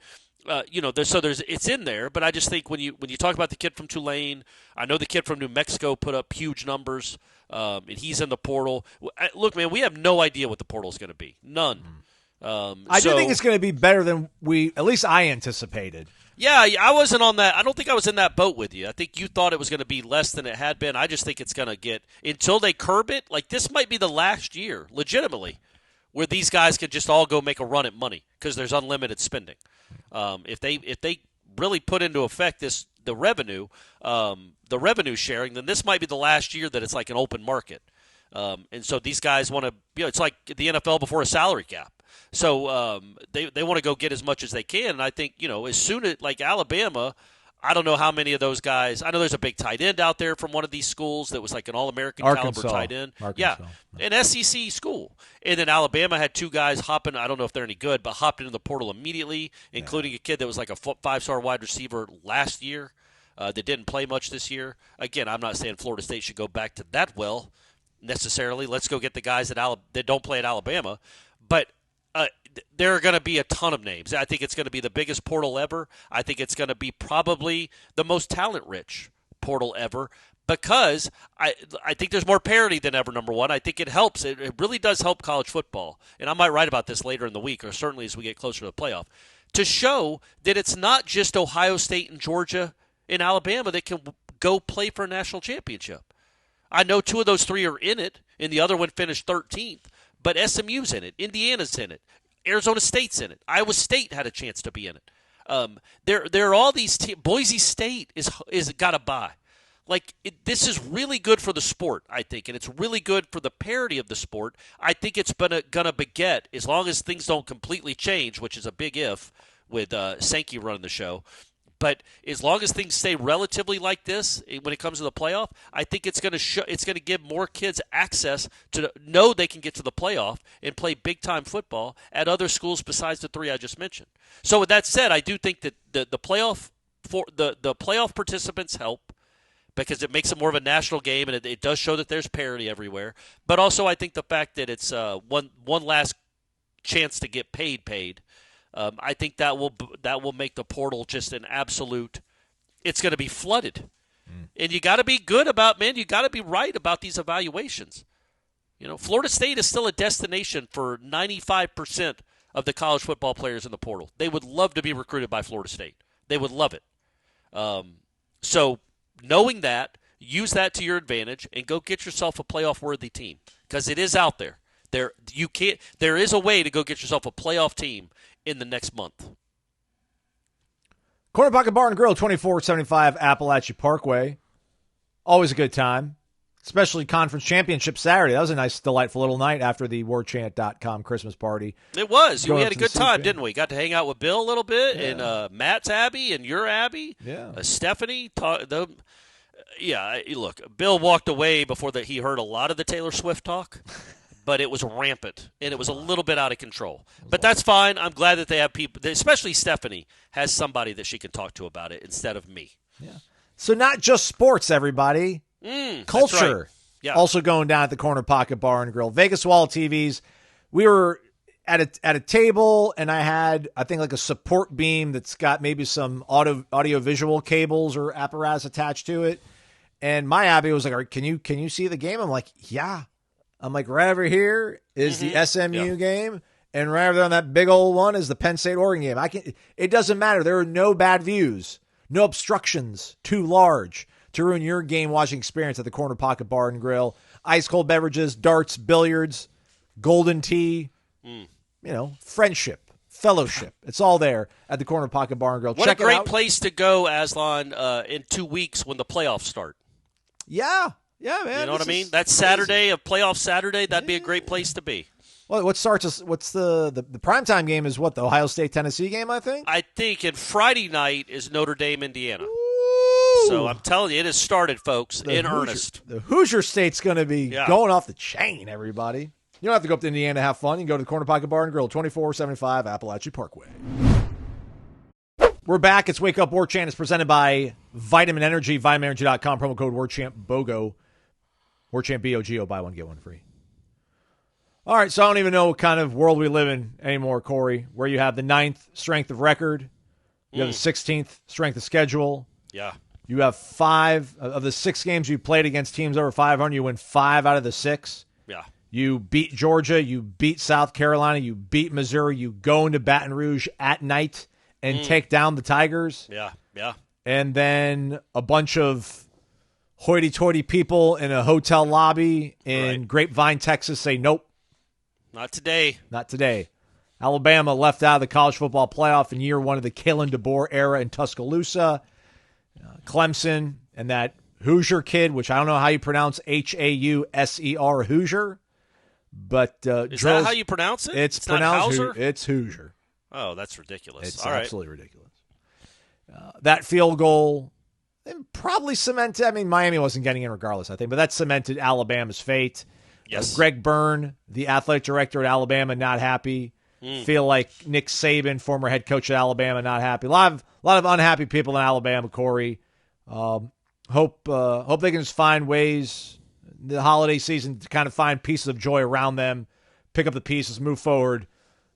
it's in there. But I just think when you talk about the kid from Tulane, I know the kid from New Mexico put up huge numbers. And he's in the portal. Look, man, we have no idea what the portal is going to be. None. I do think it's going to be better than at least I anticipated. Yeah, I wasn't on that. I don't think I was in that boat with you. I think you thought it was going to be less than it had been. I just think it's going to get, until they curb it, like this might be the last year, legitimately, where these guys could just all go make a run at money because there's unlimited spending. If they really put into effect the revenue sharing, then this might be the last year that it's like an open market. And so these guys want to, it's like the NFL before a salary cap. So they want to go get as much as they can. And I think, as soon as, like Alabama, I don't know how many of those guys. I know there's a big tight end out there from one of these schools that was like an All-American caliber tight end. Arkansas. Yeah, an SEC school. And then Alabama had 2 guys hopping. I don't know if they're any good, but hopped into the portal immediately, including a kid that was like a 5-star wide receiver last year that didn't play much this year. Again, I'm not saying Florida State should go back to that well necessarily. Let's go get the guys that don't play at Alabama. But there are going to be a ton of names. I think it's going to be the biggest portal ever. I think it's going to be probably the most talent-rich portal ever because I think there's more parity than ever, number one. I think it helps. It really does help college football. And I might write about this later in the week or certainly as we get closer to the playoff, to show that it's not just Ohio State and Georgia and Alabama that can go play for a national championship. I know 2 of those 3 are in it, and the other one finished 13th. But SMU's in it. Indiana's in it. Arizona State's in it. Iowa State had a chance to be in it. There are all these teams. Boise State is got to buy. This is really good for the sport, I think, and it's really good for the parity of the sport. I think it's going to beget, as long as things don't completely change, which is a big if with Sankey running the show. But as long as things stay relatively like this when it comes to the playoff, I think it's going to give more kids access to know they can get to the playoff and play big-time football at other schools besides the 3 I just mentioned. So with that said, I do think that the playoff participants help because it makes it more of a national game and it does show that there's parity everywhere. But also I think the fact that it's one last chance to get paid. I think that will make the portal just an absolute. It's going to be flooded, and you got to be good about you got to be right about these evaluations. Florida State is still a destination for 95% of the college football players in the portal. They would love to be recruited by Florida State. They would love it. So knowing that, use that to your advantage and go get yourself a playoff-worthy team because it is out there. There is a way to go get yourself a playoff team in the next month. Corner Pocket Bar and Grill, 2475 Appalachia Parkway. Always a good time, especially Conference Championship Saturday. That was a nice, delightful little night after the warchant.com Christmas party. It was. We had a good time, CFP. didn't we? Got to hang out with Bill a little bit, and Matt's Abby, and your Abby. Yeah. Stephanie. Look, Bill walked away before he heard a lot of the Taylor Swift talk. But it was rampant, and it was a little bit out of control. But that's fine. I'm glad that they have people, especially Stephanie, has somebody that she can talk to about it instead of me. Yeah. So not just sports, everybody. Culture. Right. Yeah. Also going down at the Corner Pocket Bar and Grill. Vegas Wall TVs. We were at a table, and I had, I think, like a support beam that's got maybe some audio-visual cables or apparatus attached to it. And my Abby was like, can you see the game? I'm like, yeah. I'm like, right over here is the SMU game, and right over there on that big old one is the Penn State Oregon game. It doesn't matter. There are no bad views, no obstructions too large to ruin your game watching experience at the Corner Pocket Bar and Grill. Ice cold beverages, darts, billiards, golden tea, friendship, fellowship. It's all there at the Corner Pocket Bar and Grill. What Check a great it out. place to go, Aslan, in 2 weeks when the playoffs start. Yeah. Yeah, man. You know what I mean? That's Saturday, a playoff Saturday. That'd be a great place to be. Well, what's the primetime game is what, the Ohio State-Tennessee game, I think? I think, and Friday night is Notre Dame, Indiana. Ooh. So I'm telling you, it has started, folks, earnest. The Hoosier State's going to be going off the chain, everybody. You don't have to go up to Indiana to have fun. You can go to the Corner Pocket Bar and Grill, 2475 Appalachia Parkway. We're back. It's Wake Up Warchant. It's presented by Vitamin Energy, vitaminenergy.com, promo code warchantbogo. Warchant BOGO, buy one, get one free. All right, so I don't even know what kind of world we live in anymore, Corey, where you have the 9th strength of record, you have the 16th strength of schedule. Yeah. You have 5 of the 6 games you played against teams over 500, you win 5 out of the 6. Yeah. You beat Georgia, you beat South Carolina, you beat Missouri, you go into Baton Rouge at night and take down the Tigers. Yeah, yeah. And then a bunch of hoity-toity people in a hotel lobby in Grapevine, Texas say, nope. Not today. Not today. Alabama left out of the college football playoff in year 1 of the Kalen DeBoer era in Tuscaloosa. Clemson and that Hoosier kid, which I don't know how you pronounce Hauser, Hoosier. But is that how you pronounce it? It's pronounced it's Hoosier. Oh, that's ridiculous. It's all absolutely ridiculous. That field goal probably cemented. I mean, Miami wasn't getting in regardless, I think, but that cemented Alabama's fate. Yes. Greg Byrne, the athletic director at Alabama, not happy. Feel like Nick Saban, former head coach at Alabama, not happy. A lot of unhappy people in Alabama, Corey. Hope they can just find ways the holiday season to kind of find pieces of joy around them, pick up the pieces, move forward,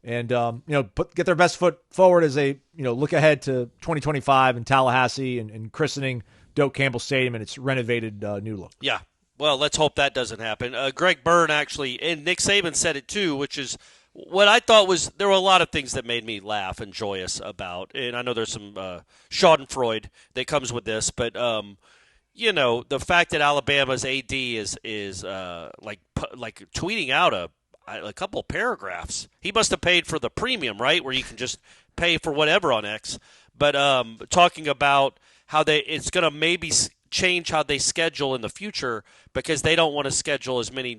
and get their best foot forward as they look ahead to 2025 in Tallahassee and christening Doak Campbell Stadium and its renovated new look. Yeah. Well, let's hope that doesn't happen. Greg Byrne actually, and Nick Saban said it too, which is what I thought was there were a lot of things that made me laugh and joyous about. And I know there's some schadenfreude that comes with this, but the fact that Alabama's AD is like tweeting out a couple of paragraphs. He must have paid for the premium, right, where you can just pay for whatever on X. But talking about how it's going to maybe change how they schedule in the future because they don't want to schedule as many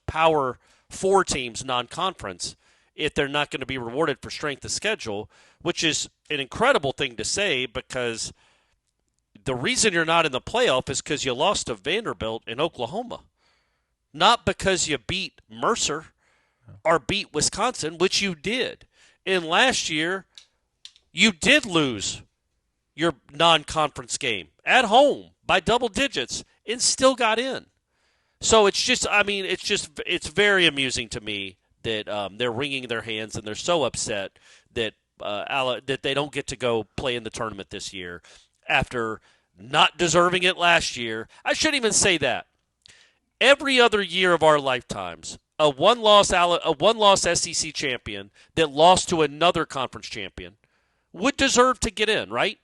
Power 4 teams non-conference if they're not going to be rewarded for strength of schedule, which is an incredible thing to say because the reason you're not in the playoff is because you lost to Vanderbilt in Oklahoma, not because you beat Mercer or beat Wisconsin, which you did. And last year, you did lose your non-conference game at home by double digits and still got in. So it's very amusing to me that they're wringing their hands and they're so upset that that they don't get to go play in the tournament this year after not deserving it last year. I shouldn't even say that. Every other year of our lifetimes, a one-loss SEC champion that lost to another conference champion would deserve to get in, right?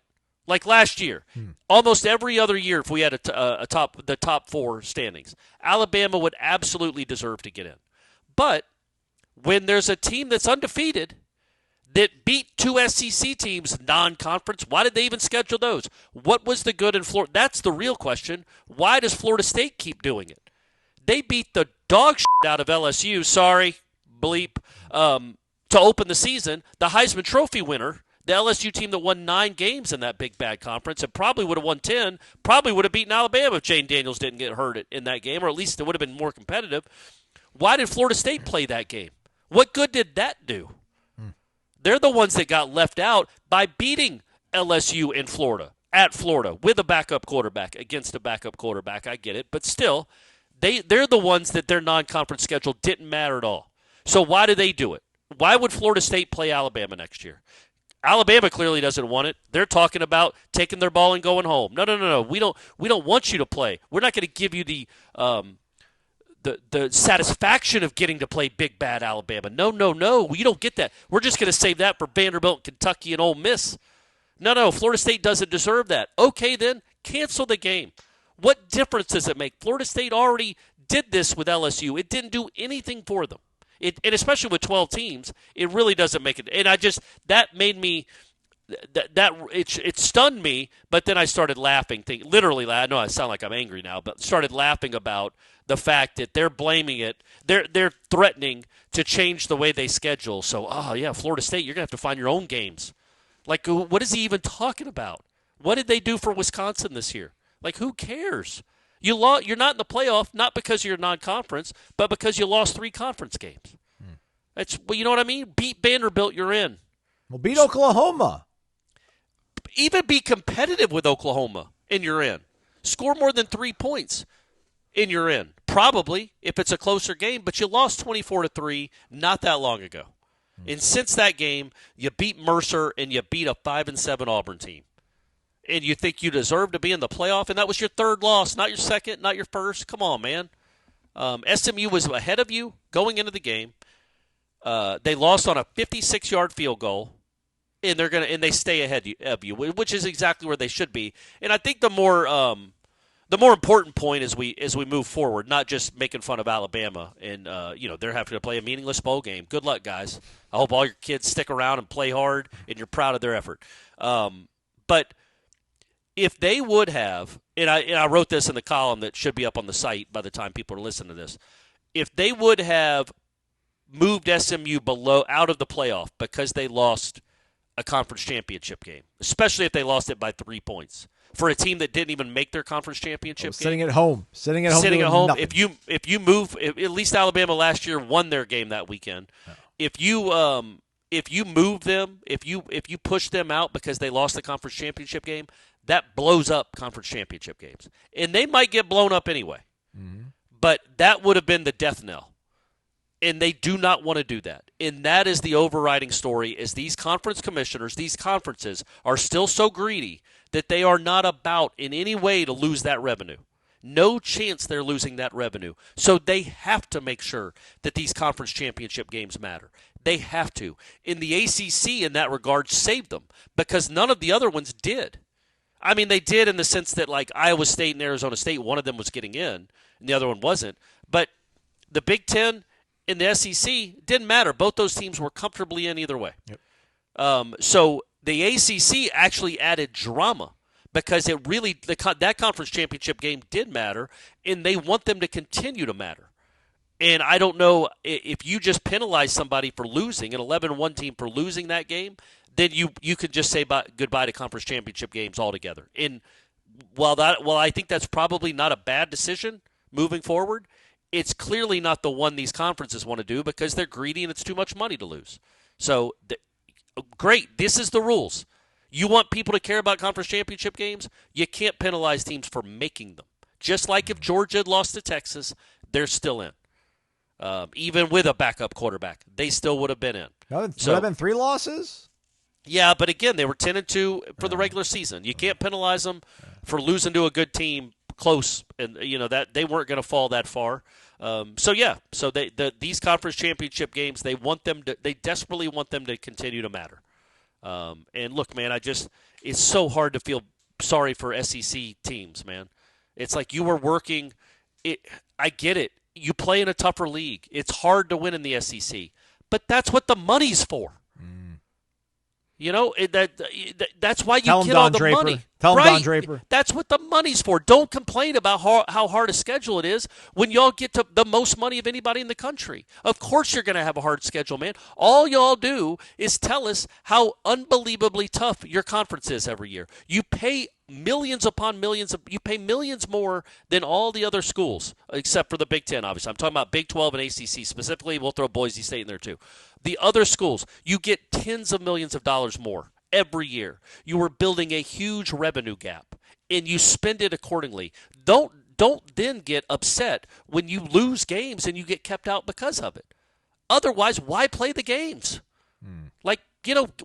Like last year, almost every other year, if we had the top 4 standings, Alabama would absolutely deserve to get in. But when there's a team that's undefeated that beat 2 SEC teams non-conference, why did they even schedule those? What was the good in Florida? That's the real question. Why does Florida State keep doing it? They beat the dog shit out of LSU, sorry, bleep, to open the season. The Heisman Trophy winner, the LSU team that won 9 games in that big bad conference and probably would have won 10, probably would have beaten Alabama if Jane Daniels didn't get hurt in that game, or at least it would have been more competitive. Why did Florida State play that game? What good did that do? They're the ones that got left out by beating LSU in Florida, at Florida, with a backup quarterback, against a backup quarterback. I get it. But still, they're the ones that their non-conference schedule didn't matter at all. So why do they do it? Why would Florida State play Alabama next year? Alabama clearly doesn't want it. They're talking about taking their ball and going home. No. We don't want you to play. We're not going to give you the satisfaction of getting to play big bad Alabama. No. You don't get that. We're just going to save that for Vanderbilt, Kentucky, and Ole Miss. No. Florida State doesn't deserve that. Okay, then cancel the game. What difference does it make? Florida State already did this with LSU. It didn't do anything for them. And especially with 12 teams, it really doesn't make it. And that made me, it stunned me. But then I started laughing. Literally, I know I sound like I'm angry now, but started laughing about the fact that they're blaming it. They're threatening to change the way they schedule. So, Florida State, you're gonna have to find your own games. Like, what is he even talking about? What did they do for Wisconsin this year? Like, who cares? You're not in the playoff, not because you're non-conference, but because you lost 3 conference games. You know what I mean? Beat Vanderbilt, you're in. Well, beat Oklahoma. Even be competitive with Oklahoma, and you're in. Score more than 3 points, and you're in. Probably, if it's a closer game, but you lost 24-3 not that long ago. And since that game, you beat Mercer, and you beat a 5-7 Auburn team. And you think you deserve to be in the playoff, and that was your 3rd loss, not your 2nd, not your 1st. Come on, man. SMU was ahead of you going into the game. They lost on a 56-yard field goal, and they stay ahead of you, which is exactly where they should be. And I think the more important point as we move forward, not just making fun of Alabama and they're having to play a meaningless bowl game. Good luck, guys. I hope all your kids stick around and play hard, and you're proud of their effort. But if they would have, and I wrote this in the column that should be up on the site by the time people are listening to this, if they would have moved SMU out of the playoff because they lost a conference championship game, especially if they lost it by 3 points, for a team that didn't even make their conference championship game. Sitting at home. Sitting at home. Nothing. If you move, at least Alabama last year won their game that weekend. No. If you move them, if you push them out because they lost the conference championship game, that blows up conference championship games. And they might get blown up anyway. Mm-hmm. But that would have been the death knell. And they do not want to do that. And that is the overriding story, is these conference commissioners, these conferences are still so greedy that they are not about in any way to lose that revenue. No chance they're losing that revenue. So they have to make sure that these conference championship games matter. They have to. In the ACC, in that regard, saved them because none of the other ones did. I mean, they did in the sense that, like, Iowa State and Arizona State, one of them was getting in and the other one wasn't. But the Big Ten in the SEC didn't matter. Both those teams were comfortably in either way. Yep. So the ACC actually added drama because it really that conference championship game did matter, and they want them to continue to matter. And I don't know if you just penalize somebody for losing, an 11-1 team for losing that game, then you could just say goodbye to conference championship games altogether. And while I think that's probably not a bad decision moving forward, it's clearly not the one these conferences want to do because they're greedy and it's too much money to lose. So, great. This is the rules. You want people to care about conference championship games? You can't penalize teams for making them. Just like if Georgia had lost to Texas, they're still in. Even with a backup quarterback, they still would have been in. Would have been 3 losses? Yeah, but again, they were 10-2 for the regular season. You can't penalize them for losing to a good team close, and that they weren't going to fall that far. So these conference championship games, they desperately want them to continue to matter. And look, man, it's so hard to feel sorry for SEC teams, man. It's like you were working. I get it. You play in a tougher league. It's hard to win in the SEC, but that's what the money's for. You know, that's why you get all the money. Tell him Don Draper. That's what the money's for. Don't complain about how hard a schedule it is when y'all get to the most money of anybody in the country. Of course you're going to have a hard schedule, man. All y'all do is tell us how unbelievably tough your conference is every year. You pay millions upon millions. You pay millions more than all the other schools, except for the Big Ten, obviously. I'm talking about Big 12 and ACC specifically. We'll throw Boise State in there too. The other schools, you get tens of millions of dollars more every year. You are building a huge revenue gap, and you spend it accordingly. Don't then get upset when you lose games and you get kept out because of it. Otherwise, why play the games? Like,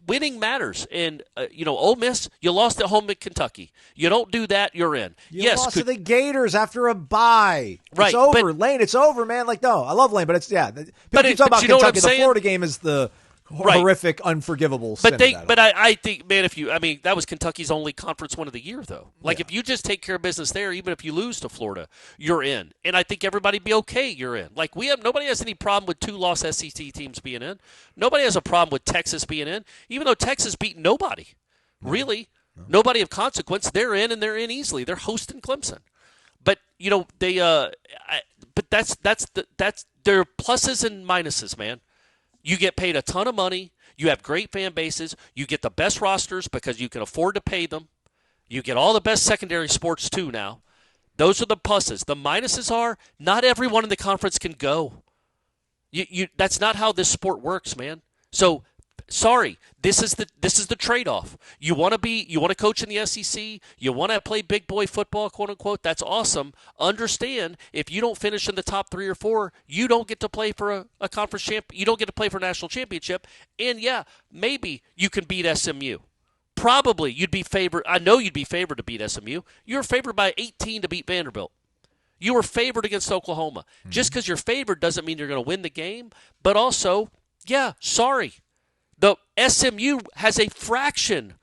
winning matters. And, Ole Miss, you lost at home at Kentucky. You don't do that, you're in. You lost to the Gators after a bye. Right. It's over. Lane, it's over, man. Like, no, I love Lane, but it's, yeah. People keep talking about Kentucky. The Florida game is the horrific, unforgivable sin. But I think, man, that was Kentucky's only conference win of the year, though. Like, if you just take care of business there, even if you lose to Florida, you're in. And I think everybody'd be okay, you're in. Like, nobody has any problem with 2-loss SEC teams being in. Nobody has a problem with Texas being in, even though Texas beat nobody. Really. No. Nobody of consequence. They're in, and they're in easily. They're hosting Clemson. But, but that's their pluses and minuses, man. You get paid a ton of money. You have great fan bases. You get the best rosters because you can afford to pay them. You get all the best secondary sports, too, now. Those are the pluses. The minuses are not everyone in the conference can go. That's not how this sport works, man. So, sorry, this is the trade-off. You want to coach in the SEC. You want to play big boy football, quote unquote. That's awesome. Understand, if you don't finish in the top 3 or 4, you don't get to play for a conference champ. You don't get to play for a national championship. And yeah, maybe you can beat SMU. Probably you'd be favored. I know you'd be favored to beat SMU. You were favored by 18 to beat Vanderbilt. You were favored against Oklahoma. Just because you're favored doesn't mean you're going to win the game. But also, yeah, sorry. The SMU has a fraction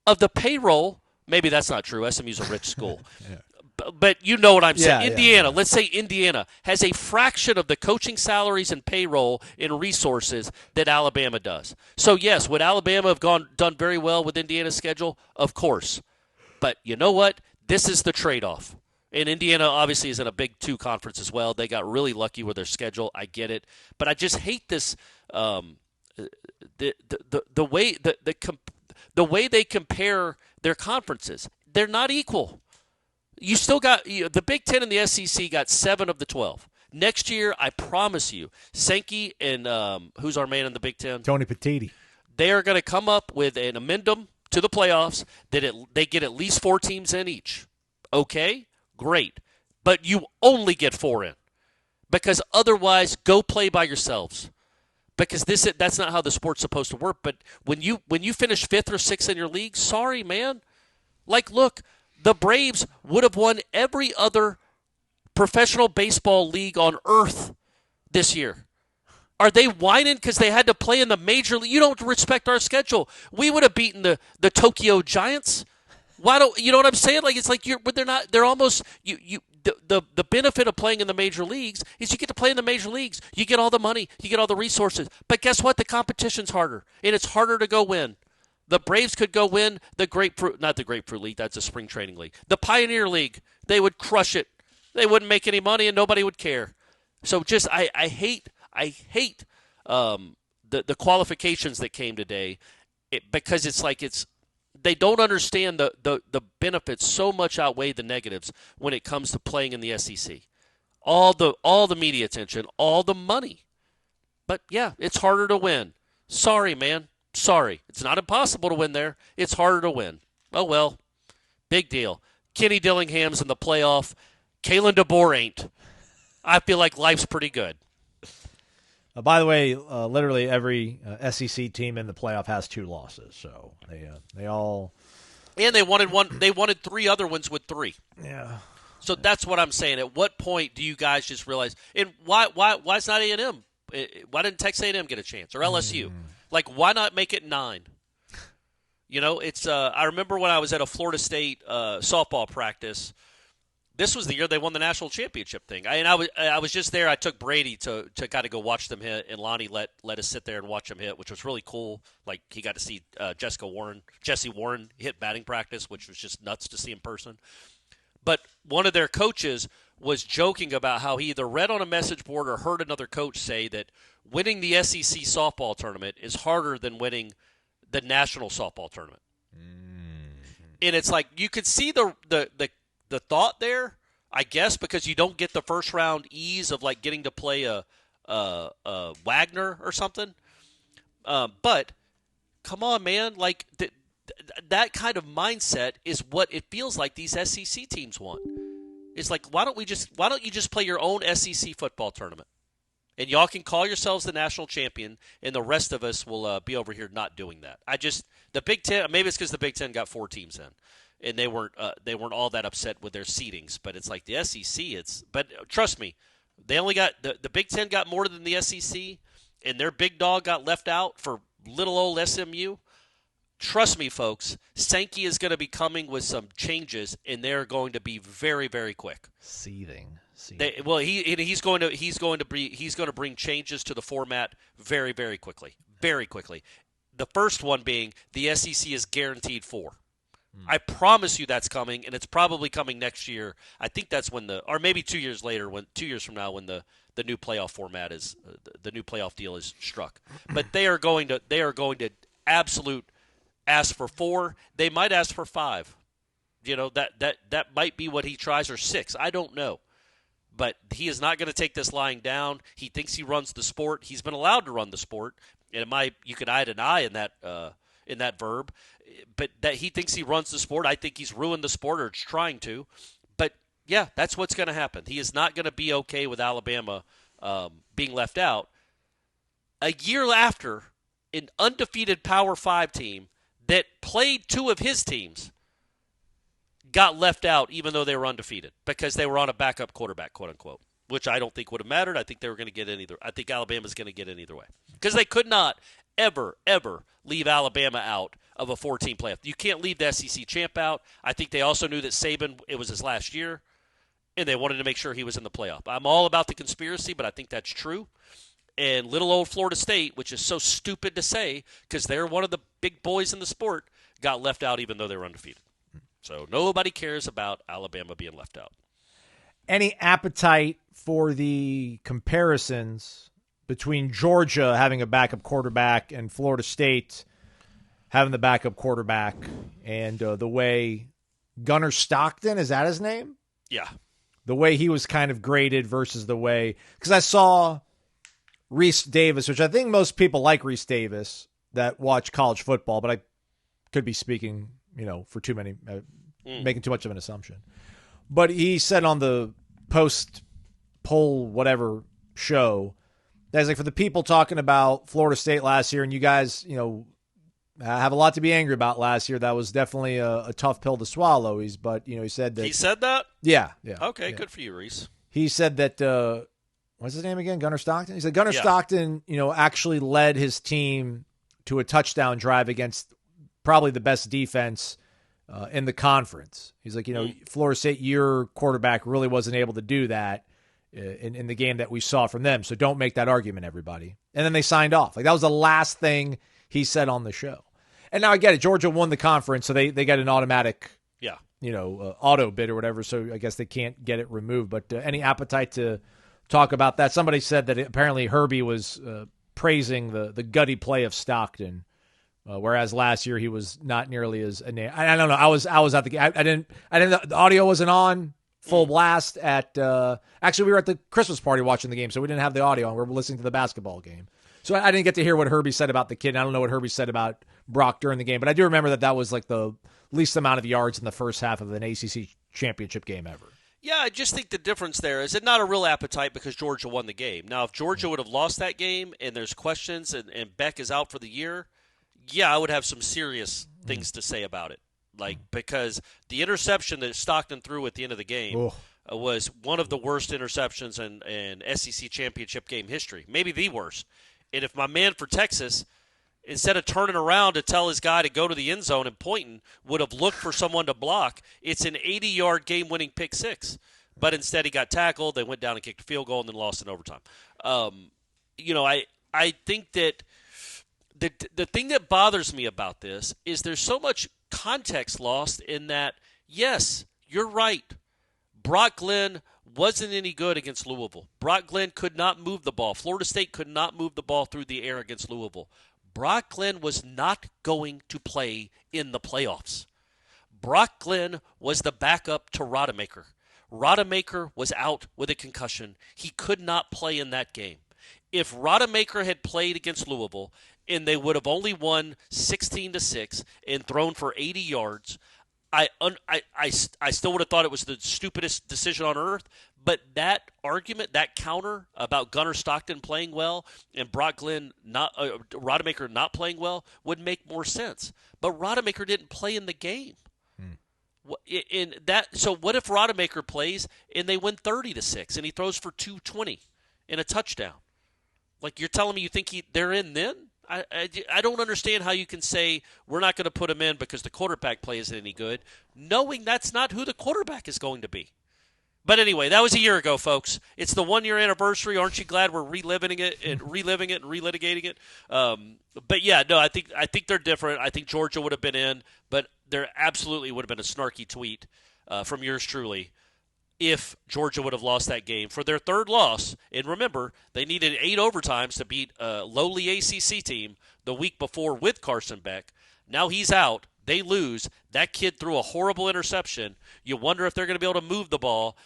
of the payroll. Maybe that's not true. SMU's a rich school. But you know what I'm saying. Indiana, let's say Indiana, has a fraction of the coaching salaries and payroll and resources that Alabama does. So, yes, would Alabama have done very well with Indiana's schedule? Of course. But you know what? This is the trade-off. And Indiana obviously is in a Big 2 conference as well. They got really lucky with their schedule. I get it. But I just hate this the way they compare their conferences. They're not equal. You still got the Big 10 and the SEC got 7 of the 12. Next year, I promise you, Sankey and who's our man in the Big 10? Tony Petitti. They are going to come up with an amendum to the playoffs that they get at least 4 teams in each. Okay? Great. But you only get 4 in. Because otherwise, go play by yourselves. Because that's not how the sport's supposed to work. But when you finish 5th or 6th in your league, sorry, man. Like, look, the Braves would have won every other professional baseball league on earth this year. Are they whining because they had to play in the major league? You don't respect our schedule. We would have beaten the Tokyo Giants. Why don't you know what I'm saying? Like, it's like they're almost the benefit of playing in the major leagues is you get to play in the major leagues. You get all the money, you get all the resources. But guess what? The competition's harder, and it's harder to go win. The Braves could go win not the Grapefruit League, that's a spring training league. The Pioneer League, they would crush it. They wouldn't make any money, and nobody would care. So just I hate the qualifications that came today, because it's like they don't understand the benefits so much outweigh the negatives when it comes to playing in the SEC. All the media attention, all the money. But yeah, it's harder to win. Sorry, man. Sorry. It's not impossible to win there. It's harder to win. Oh well. Big deal. Kenny Dillingham's in the playoff. Kalen DeBoer ain't. I feel like life's pretty good. By the way, literally every SEC team in the playoff has 2 losses, so they all. And they wanted 3 other ones with 3. Yeah. So that's what I'm saying. At what point do you guys just realize? And why's not A&M? Why didn't Texas A&M get a chance, or LSU? Like, why not make it 9? You know, it's. I remember when I was at a Florida State softball practice. This was the year they won the national championship thing. I was just there. I took Brady to kind of go watch them hit, and Lonnie let us sit there and watch them hit, which was really cool. Like, he got to see Jesse Warren hit batting practice, which was just nuts to see in person. But one of their coaches was joking about how he either read on a message board or heard another coach say that winning the SEC softball tournament is harder than winning the national softball tournament. And it's like, you could see the thought there, I guess, because you don't get the first round ease of like getting to play a Wagner or something. But come on, man, like that kind of mindset is what it feels like these SEC teams want. It's like, why don't you just play your own SEC football tournament, and y'all can call yourselves the national champion, and the rest of us will be over here not doing that. The Big Ten, maybe it's because the Big Ten got 4 teams in, and they weren't all that upset with their seedings. But it's like the SEC. But trust me, they only got the Big Ten got more than the SEC, and their big dog got left out for little old SMU. Trust me, folks, Sankey is going to be coming with some changes, and they're going to be very, very quick. Seething. He's going to bring changes to the format very, very quickly. Very quickly. The first one being the SEC is guaranteed 4. I promise you that's coming, and it's probably coming next year. I think that's or maybe 2 years later, 2 years from now, when the new playoff format is the new playoff deal is struck. But they are going to absolute ask for 4. They might ask for 5. You know, that might be what he tries, or 6. I don't know. But he is not going to take this lying down. He thinks he runs the sport. He's been allowed to run the sport. And you could add an I in that verb. But that he thinks he runs the sport. I think he's ruined the sport, or is trying to. But, yeah, that's what's going to happen. He is not going to be okay with Alabama being left out. A year after, an undefeated Power 5 team that played 2 of his teams got left out, even though they were undefeated, because they were on a backup quarterback, quote unquote, which I don't think would have mattered. I think they were going to get in either. I think Alabama's going to get in either way, because they could not ever leave Alabama out of a 14 playoff. You can't leave the SEC champ out. I think they also knew that Saban, it was his last year, and they wanted to make sure he was in the playoff. I'm all about the conspiracy, but I think that's true. And little old Florida State, which is so stupid to say because they're one of the big boys in the sport, got left out even though they were undefeated. So nobody cares about Alabama being left out. Any appetite for the comparisons between Georgia having a backup quarterback and Florida State having the backup quarterback, and the way Gunnar Stockton, is that his name? Yeah. The way he was kind of graded versus the way – because I saw – Reese Davis, which I think most people like Reese Davis that watch college football, but I could be speaking, for too many, making too much of an assumption. But he said on the post-poll whatever show, that's like, for the people talking about Florida State last year, and you guys, have a lot to be angry about last year, that was definitely a tough pill to swallow. He said that. He said that? Yeah. Okay, yeah. Good for you, Reese. He said that. What's his name again? Gunnar Stockton? He said Gunnar Stockton, actually led his team to a touchdown drive against probably the best defense in the conference. He's like, Florida State, your quarterback really wasn't able to do that in the game that we saw from them. So don't make that argument, everybody. And then they signed off. Like, that was the last thing he said on the show. And now I get it. Georgia won the conference, so they get an automatic, auto bid or whatever. So I guess they can't get it removed. But any appetite to talk about that? Somebody said that apparently Herbie was praising the gutty play of Stockton, whereas last year he was not nearly as. I don't know. I was at the game. I didn't. The audio wasn't on full blast at. Actually, we were at the Christmas party watching the game, so we didn't have the audio on. We were listening to the basketball game, so I didn't get to hear what Herbie said about the kid. I don't know what Herbie said about Brock during the game, but I do remember that was like the least amount of yards in the first half of an ACC championship game ever. Yeah, I just think the difference there is not a real appetite because Georgia won the game. Now, if Georgia would have lost that game and there's questions and Beck is out for the year, I would have some serious things to say about it. Because the interception that Stockton threw at the end of the game was one of the worst interceptions in SEC championship game history, maybe the worst. And if my man for Texas instead of turning around to tell his guy to go to the end zone and pointing, would have looked for someone to block. It's an 80-yard game-winning pick six. But instead he got tackled, they went down and kicked a field goal, and then lost in overtime. I think that the thing that bothers me about this is there's so much context lost in that, yes, you're right. Brock Glenn wasn't any good against Louisville. Brock Glenn could not move the ball. Florida State could not move the ball through the air against Louisville. Brock Glenn was not going to play in the playoffs. Brock Glenn was the backup to Rodemaker. Rodemaker was out with a concussion. He could not play in that game. If Rodemaker had played against Louisville and they would have only won 16-6 and thrown for 80 yards, I still would have thought it was the stupidest decision on earth. But that argument, that counter about Gunnar Stockton playing well and Rodemaker not playing well would make more sense. But Rodemaker didn't play in the game. So what if Rodemaker plays and they win 30-6 and he throws for 220 and a touchdown? Like, you're telling me you think they're in then? I don't understand how you can say we're not going to put him in because the quarterback play isn't any good, knowing that's not who the quarterback is going to be. But anyway, that was a year ago, folks. It's the 1-year anniversary. Aren't you glad we're reliving it and relitigating it? But yeah, no, I think they're different. I think Georgia would have been in, but there absolutely would have been a snarky tweet from yours truly if Georgia would have lost that game for their third loss. And remember, they needed 8 overtimes to beat a lowly ACC team the week before with Carson Beck. Now he's out. They lose. That kid threw a horrible interception. You wonder if they're going to be able to move the ball.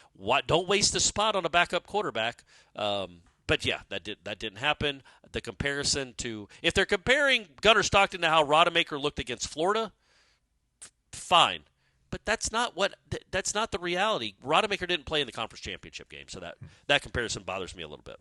Don't waste a spot on a backup quarterback. But yeah, that didn't happen. The comparison to, if they're comparing Gunnar Stockton to how Rodemaker looked against Florida, fine. But that's not the reality. Rodemaker didn't play in the conference championship game, so that comparison bothers me a little bit.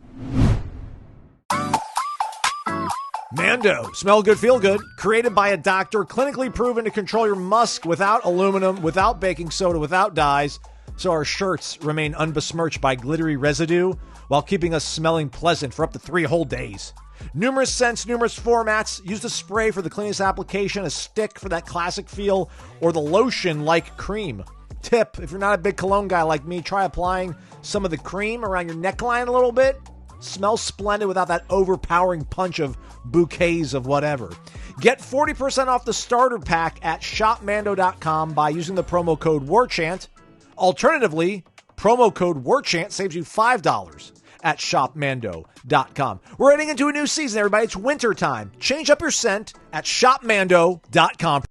Mando, smell good, feel good. Created by a doctor, clinically proven to control your musk without aluminum, without baking soda, without dyes. So our shirts remain unbesmirched by glittery residue while keeping us smelling pleasant for up to 3 whole days. Numerous scents, numerous formats. Use the spray for the cleanest application, a stick for that classic feel, or the lotion like cream. Tip, if you're not a big cologne guy like me, try applying some of the cream around your neckline a little bit. Smells splendid without that overpowering punch of bouquets of whatever. Get 40% off the starter pack at shopmando.com by using the promo code WARCHANT. Alternatively, promo code WARCHANT saves you $5 at shopmando.com. We're heading into a new season, everybody. It's winter time. Change up your scent at shopmando.com.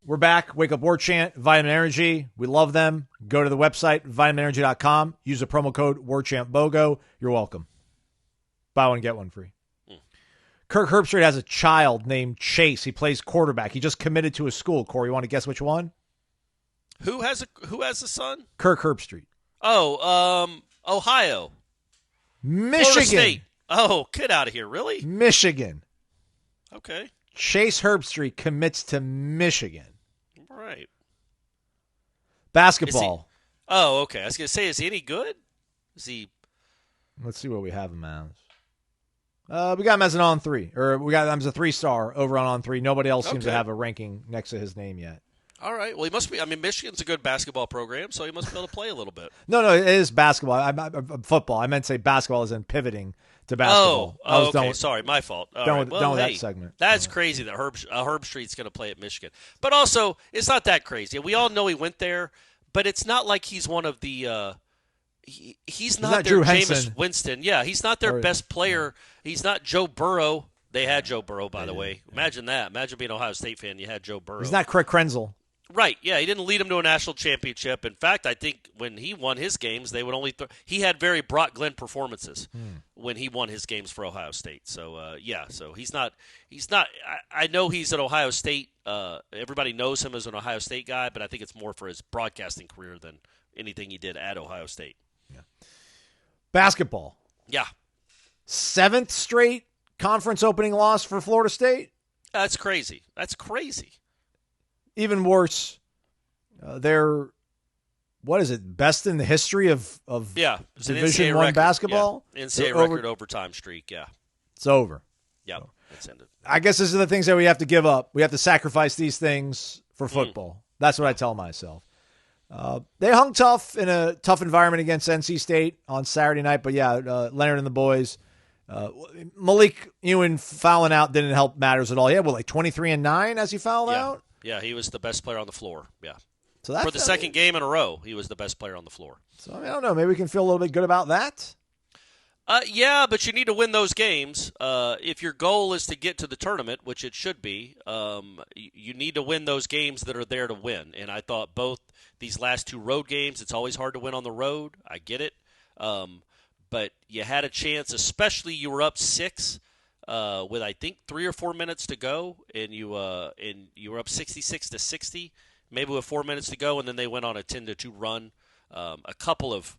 We're back. Wake Up Warchant, Vitamin Energy. We love them. Go to the website, vitaminenergy.com. Use the promo code warchantbogo. You're welcome. Buy one, get one free. Kirk Herbstreit has a child named Chase. He plays quarterback. He just committed to a school. Corey, you want to guess which one? Who has a son? Kirk Herbstreit. Oh, Ohio. Michigan. Florida State. Oh, get out of here. Really? Michigan. Okay. Chase Herbstreit commits to Michigan. Right. Basketball. Oh, okay. I was going to say, is he any good? Is he? Let's see what we have him as. We got him as an on-3. Or we got him as a 3-star over on 3. Nobody else seems to have a ranking next to his name yet. All right. Well, he must be. I mean, Michigan's a good basketball program, so he must be able to play a little bit. No, it is basketball. I'm football. I meant to say basketball as in pivoting to basketball. Okay. Sorry, my fault. Done with that segment. That's crazy that Herbstreit's going to play at Michigan. But also, it's not that crazy. We all know he went there, but it's not like he's one of the he's not their Drew Jameis Henson. Winston. Yeah, he's not their best player. He's not Joe Burrow. They had Joe Burrow, by the way. Imagine that. Imagine being an Ohio State fan. You had Joe Burrow. He's not Craig Krenzel. Right, yeah, he didn't lead them to a national championship. In fact, I think when he won his games, they would only he had very Brock Glenn performances when he won his games for Ohio State. So so he's not. I know he's at Ohio State. Everybody knows him as an Ohio State guy, but I think it's more for his broadcasting career than anything he did at Ohio State. Yeah. Basketball. Yeah. 7th straight conference opening loss for Florida State. That's crazy. Even worse, they're, what is it, best in the history of Division I basketball? Yeah. NCAA record overtime streak, yeah. It's over. Yeah. It's ended. I guess these are the things that we have to give up. We have to sacrifice these things for football. That's what I tell myself. They hung tough in a tough environment against NC State on Saturday night, but yeah, Leonard and the boys. Malik Ewan fouling out didn't help matters at all. Yeah, 23 and 9 as he fouled out. Yeah, he was the best player on the floor. Yeah, so that's for the second game in a row, he was the best player on the floor. So I don't know. Maybe we can feel a little bit good about that. Yeah, but you need to win those games. If your goal is to get to the tournament, which it should be, you need to win those games that are there to win. And I thought both these last two road games, it's always hard to win on the road. I get it. But you had a chance, especially you were up 6 with, I think, 3 or 4 minutes to go, and you were up 66-60, maybe with 4 minutes to go, and then they went on a 10-2 run. A couple of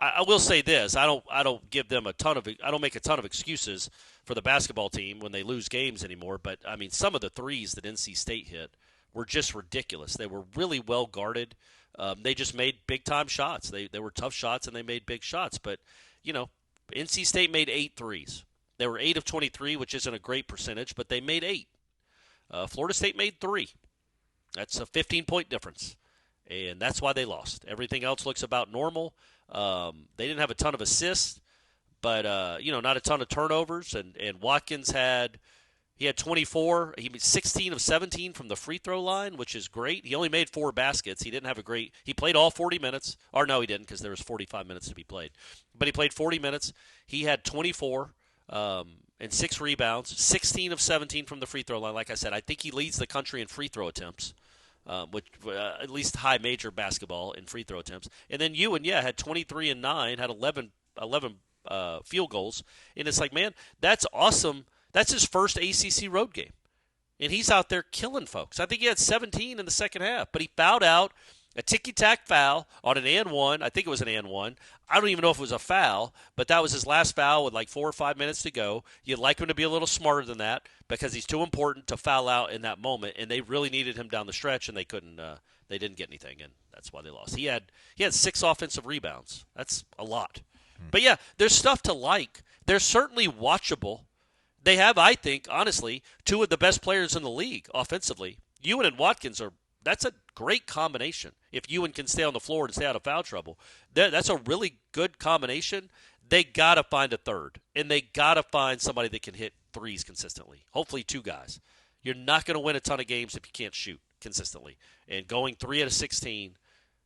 I will say this: I don't give them I don't make a ton of excuses for the basketball team when they lose games anymore. But I mean, some of the threes that NC State hit were just ridiculous. They were really well guarded. They just made big time shots. They were tough shots and they made big shots. But NC State made 8 threes. They were 8 of 23, which isn't a great percentage, but they made 8. Florida State made 3. That's a 15-point difference, and that's why they lost. Everything else looks about normal. They didn't have a ton of assists, but not a ton of turnovers. And Watkins had 24. He made 16 of 17 from the free throw line, which is great. He only made 4 baskets. He didn't have he played all 40 minutes. Or no, he didn't, because there was 45 minutes to be played. But he played 40 minutes. He had 24 and 6 rebounds, 16 of 17 from the free throw line. Like I said, I think he leads the country in free throw attempts. Which at least high major basketball in free throw attempts. And then Ewan, had 23 and 9, had 11 field goals. And it's like, man, that's awesome. That's his first ACC road game. And he's out there killing folks. I think he had 17 in the second half. But he fouled out a ticky-tack foul on an and one. I think it was an and one. I don't even know if it was a foul, but that was his last foul with like 4 or 5 minutes to go. You'd like him to be a little smarter than that because he's too important to foul out in that moment, and they really needed him down the stretch, and they couldn't. They didn't get anything, and that's why they lost. He had 6 offensive rebounds. That's a lot. But, yeah, there's stuff to like. They're certainly watchable. They have, I think, honestly, 2 of the best players in the league offensively. Ewan and Watkins that's a great combination. If Ewan can stay on the floor and stay out of foul trouble, that's a really good combination. They got to find a third, and they got to find somebody that can hit threes consistently. Hopefully 2 guys. You're not going to win a ton of games if you can't shoot consistently. And going 3 out of 16,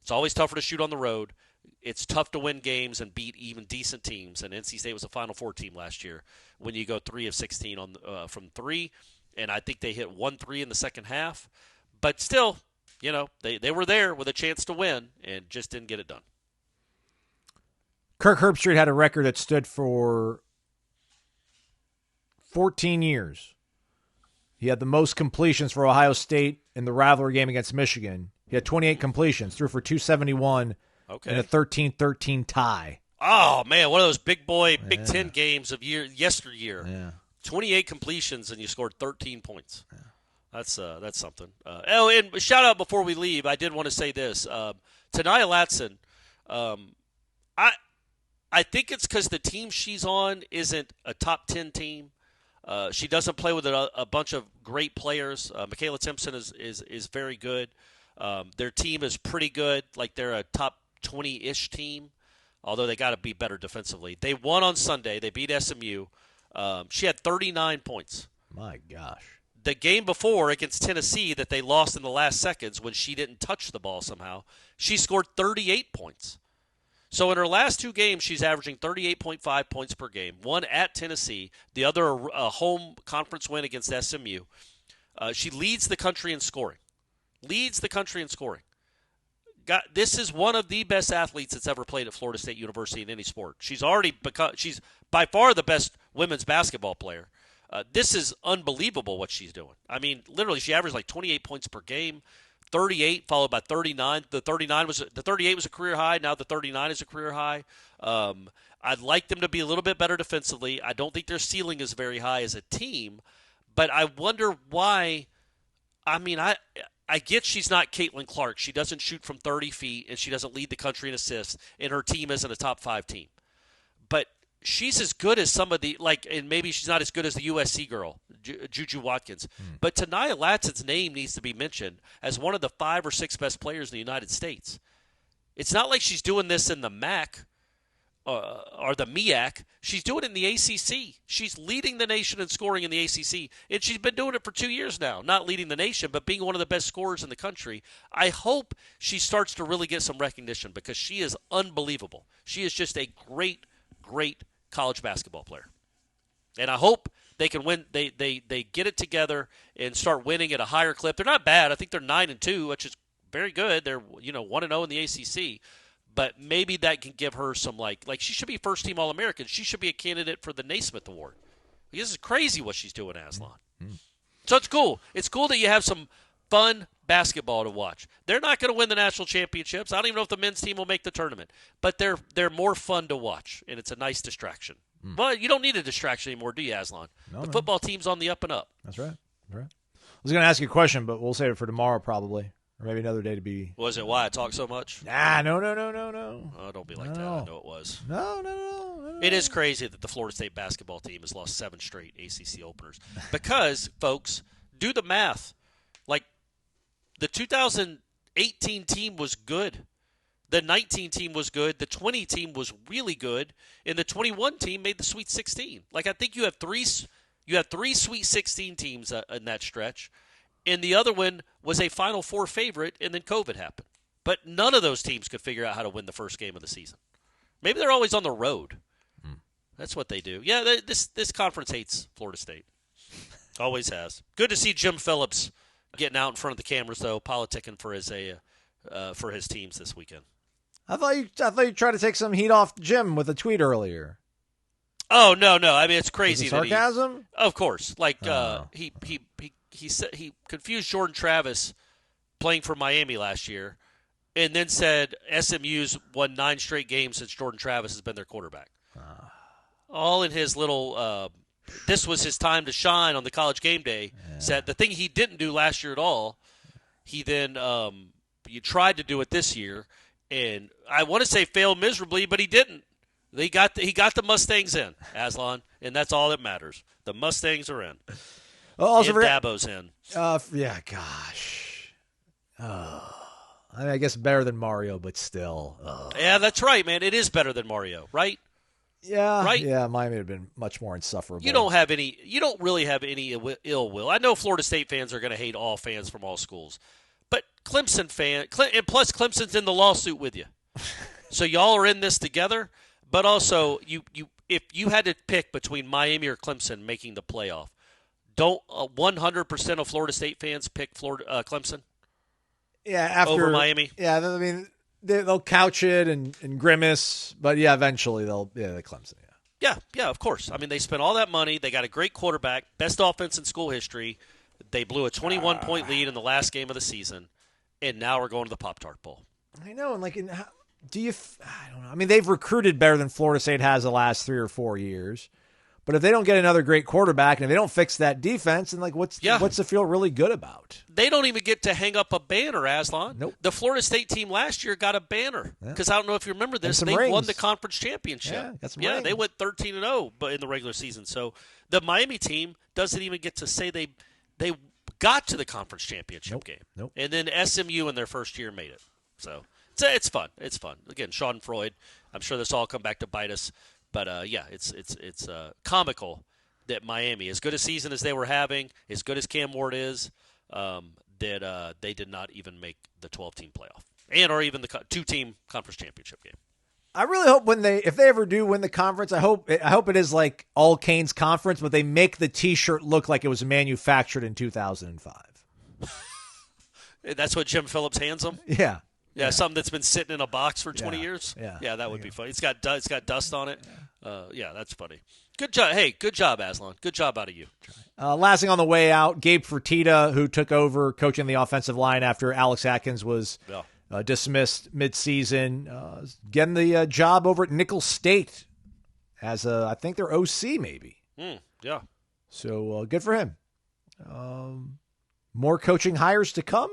it's always tougher to shoot on the road. It's tough to win games and beat even decent teams. And NC State was a Final Four team last year when you go 3 of 16 from 3. And I think they hit 1 3 in the second half. But still, they were there with a chance to win and just didn't get it done. Kirk Herbstreit had a record that stood for 14 years. He had the most completions for Ohio State in the rivalry game against Michigan. He had 28 completions, threw for 271 in a 13-13 tie. Oh, man, one of those big Big Ten games of yesteryear. Yeah. 28 completions, and you scored 13 points. Yeah. That's something. And shout out before we leave, I did want to say this. Tanaya Latson, I think it's because the team she's on isn't a top 10 team. She doesn't play with a bunch of great players. Michaela Timpson is very good. Their team is pretty good. Like they're a top 20-ish team, although they got to be better defensively. They won on Sunday. They beat SMU. She had 39 points. My gosh. The game before against Tennessee that they lost in the last seconds when she didn't touch the ball somehow, she scored 38 points. So in her last 2 games, she's averaging 38.5 points per game. One at Tennessee, the other a home conference win against SMU. She leads the country in scoring. This is one of the best athletes that's ever played at Florida State University in any sport. She's by far the best women's basketball player. This is unbelievable what she's doing. I mean, literally, she averaged like 28 points per game, 38 followed by 39. The 38 was a career high. Now the 39 is a career high. I'd like them to be a little bit better defensively. I don't think their ceiling is very high as a team, but I wonder why. I mean, I get she's not Caitlin Clark. She doesn't shoot from 30 feet, and she doesn't lead the country in assists, and her team isn't a top 5 team. But she's as good as some of the and maybe she's not as good as the USC girl, Juju Watkins. But Tania Latson's name needs to be mentioned as one of the 5 or 6 best players in the United States. It's not like she's doing this in the MAC or the MEAC. She's doing it in the ACC. She's leading the nation in scoring in the ACC, and she's been doing it for 2 years now. Not leading the nation, but being one of the best scorers in the country. I hope she starts to really get some recognition because she is unbelievable. She is just a great, great college basketball player. And I hope they can win. They get it together and start winning at a higher clip. They're not bad. I think they're 9-2, which is very good. They're 1-0 in the ACC. But maybe that can give her some like she should be first team All-American. She should be a candidate for the Naismith Award. This is crazy what she's doing, Aslan. So it's cool. It's cool that you have some fun basketball to watch. They're not going to win the national championships. I don't even know if the men's team will make the tournament. But they're more fun to watch, and it's a nice distraction. Well, you don't need a distraction anymore, do you, Aslan? The football team's on the up and up. That's right. I was going to ask you a question, but we'll save it for tomorrow probably. Or maybe another day to be. Was it why I talk so much? No. Oh, don't be like that. I know it was. No. It is crazy that the Florida State basketball team has lost 7 straight ACC openers. Because, folks, do the math. Like, the 2018 team was good. The 19 team was good. The 20 team was really good. And the 21 team made the Sweet 16. Like, I think you have three Sweet 16 teams in that stretch. And the other one was a Final Four favorite, and then COVID happened. But none of those teams could figure out how to win the first game of the season. Maybe they're always on the road. That's what they do. Yeah, this conference hates Florida State. Always has. Good to see Jim Phillips getting out in front of the cameras, though, politicking for his teams this weekend. I thought you tried to take some heat off Jim with a tweet earlier. Oh, no. I mean, it's crazy. Was it sarcasm? Of course. He said he confused Jordan Travis playing for Miami last year, and then said SMU's won 9 straight games since Jordan Travis has been their quarterback. All in his little this was his time to shine on the College Game Day. Yeah. Said the thing he didn't do last year at all, he then you tried to do it this year, and I want to say failed miserably, but he didn't. He got the Mustangs in, Aslan, and that's all that matters. The Mustangs are in. Also, Dabo's in. Yeah, gosh. I guess better than Mario, but still. Yeah, that's right, man. It is better than Mario, right? Yeah, right. Yeah, Miami would have been much more insufferable. You don't really have any ill will. I know Florida State fans are going to hate all fans from all schools, but Clemson and plus Clemson's in the lawsuit with you, so y'all are in this together. But also, if you had to pick between Miami or Clemson making the playoff. Don't 100% of Florida State fans pick Clemson? Yeah, over Miami. Yeah, I mean they'll couch it and grimace, but yeah, eventually the Clemson. Yeah, of course. I mean they spent all that money. They got a great quarterback, best offense in school history. They blew a 21-point lead in the last game of the season, and now we're going to the Pop-Tart Bowl. I know, and I don't know. I mean they've recruited better than Florida State has the last 3 or 4 years. But if they don't get another great quarterback and if they don't fix that defense, then what's to feel really good about? They don't even get to hang up a banner, Aslan. Nope. The Florida State team last year got a banner because I don't know if you remember this. They won the conference championship. Yeah, they went 13-0, but in the regular season. So the Miami team doesn't even get to say they got to the conference championship game. Nope. And then SMU in their first year made it. So it's fun. It's fun. Again, Sean Freud. I'm sure this all come back to bite us. But, it's comical that Miami, as good a season as they were having, as good as Cam Ward is, that they did not even make the 12-team playoff or even the 2-team conference championship game. I really hope if they ever do win the conference, I hope it is like all Canes conference, but they make the T-shirt look like it was manufactured in 2005. That's what Jim Phillips hands them? Yeah. Yeah, something that's been sitting in a box for 20 Yeah. years. Yeah, that would be funny. It's got dust on it. Yeah, that's funny. Good job. Hey, good job, Aslan. Good job out of you. Last thing on the way out, Gabe Fertitta, who took over coaching the offensive line after Alex Atkins was dismissed midseason, getting the job over at Nicholls State as I think they're OC maybe. Yeah. So good for him. More coaching hires to come? ...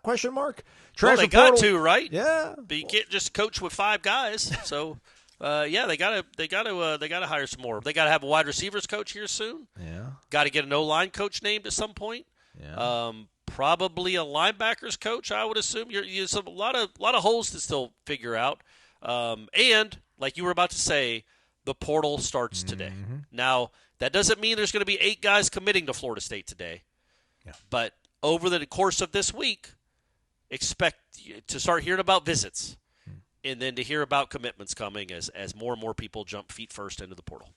Question mark. Well, they got to, right? Yeah. But you can't just coach with 5 guys. So Yeah, they gotta hire some more. They gotta have a wide receivers coach here soon. Yeah. Got to get an O-line coach named at some point. Yeah. Probably a linebackers coach, I would assume. There's a lot of holes to still figure out. And like you were about to say, the portal starts today. Mm-hmm. Now, that doesn't mean there's going to be 8 guys committing to Florida State today. Yeah. But over the course of this week, expect to start hearing about visits and then to hear about commitments coming as more and more people jump feet first into the portal.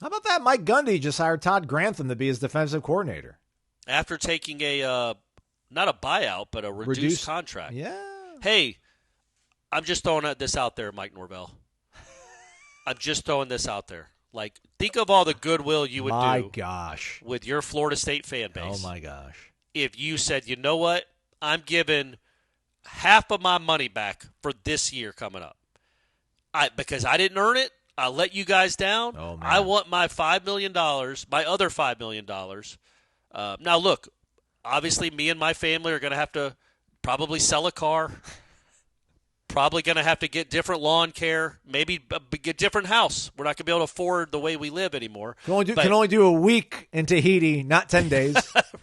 How about that? Mike Gundy just hired Todd Grantham to be his defensive coordinator. After taking a not a buyout, but a reduced contract. Yeah. Hey, I'm just throwing this out there, Mike Norvell. I'm just throwing this out there. Like, think of all the goodwill you would do with your Florida State fan base. Oh, my gosh. If you said, you know what, I'm giving half of my money back for this year coming up. Because I didn't earn it, I let you guys down. Oh, man. I want my $5 million, my other $5 million. Now, look, obviously me and my family are going to have to probably sell a car. Probably going to have to get different lawn care, maybe get a different house. We're not going to be able to afford the way we live anymore. Can only do a week in Tahiti, not 10 days.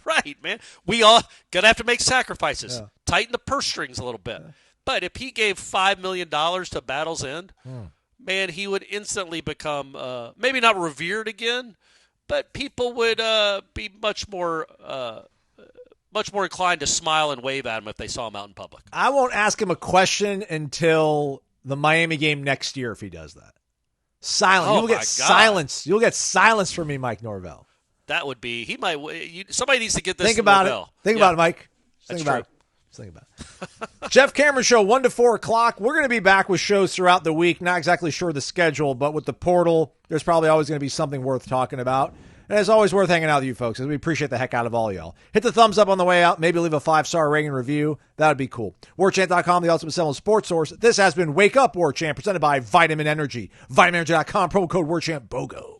Right, man. We all going to have to make sacrifices. Yeah. Tighten the purse strings a little bit. But if he gave $5 million to Battle's End, man, he would instantly become maybe not revered again, but people would be much more inclined to smile and wave at him if they saw him out in public. I won't ask him a question until the Miami game next year if he does that. Silence. Oh, You'll get silence. You'll get silence from me, Mike Norvell. That would be – he might – somebody needs to get this Think about Norvell. it. Think about it, Mike. That's Think about true. it. Think about it. Jeff Cameron Show, 1 to 4 o'clock. We're going to be back with shows throughout the week. Not exactly sure of the schedule, but with the portal, there's probably always going to be something worth talking about. And it's always worth hanging out with you folks, as we appreciate the heck out of all y'all. Hit the thumbs up on the way out. Maybe leave a 5-star rating and review. That would be cool. Warchant.com, the ultimate Seminoles sports source. This has been Wake Up Warchant, presented by Vitamin Energy. VitaminEnergy.com, promo code warchantbogo.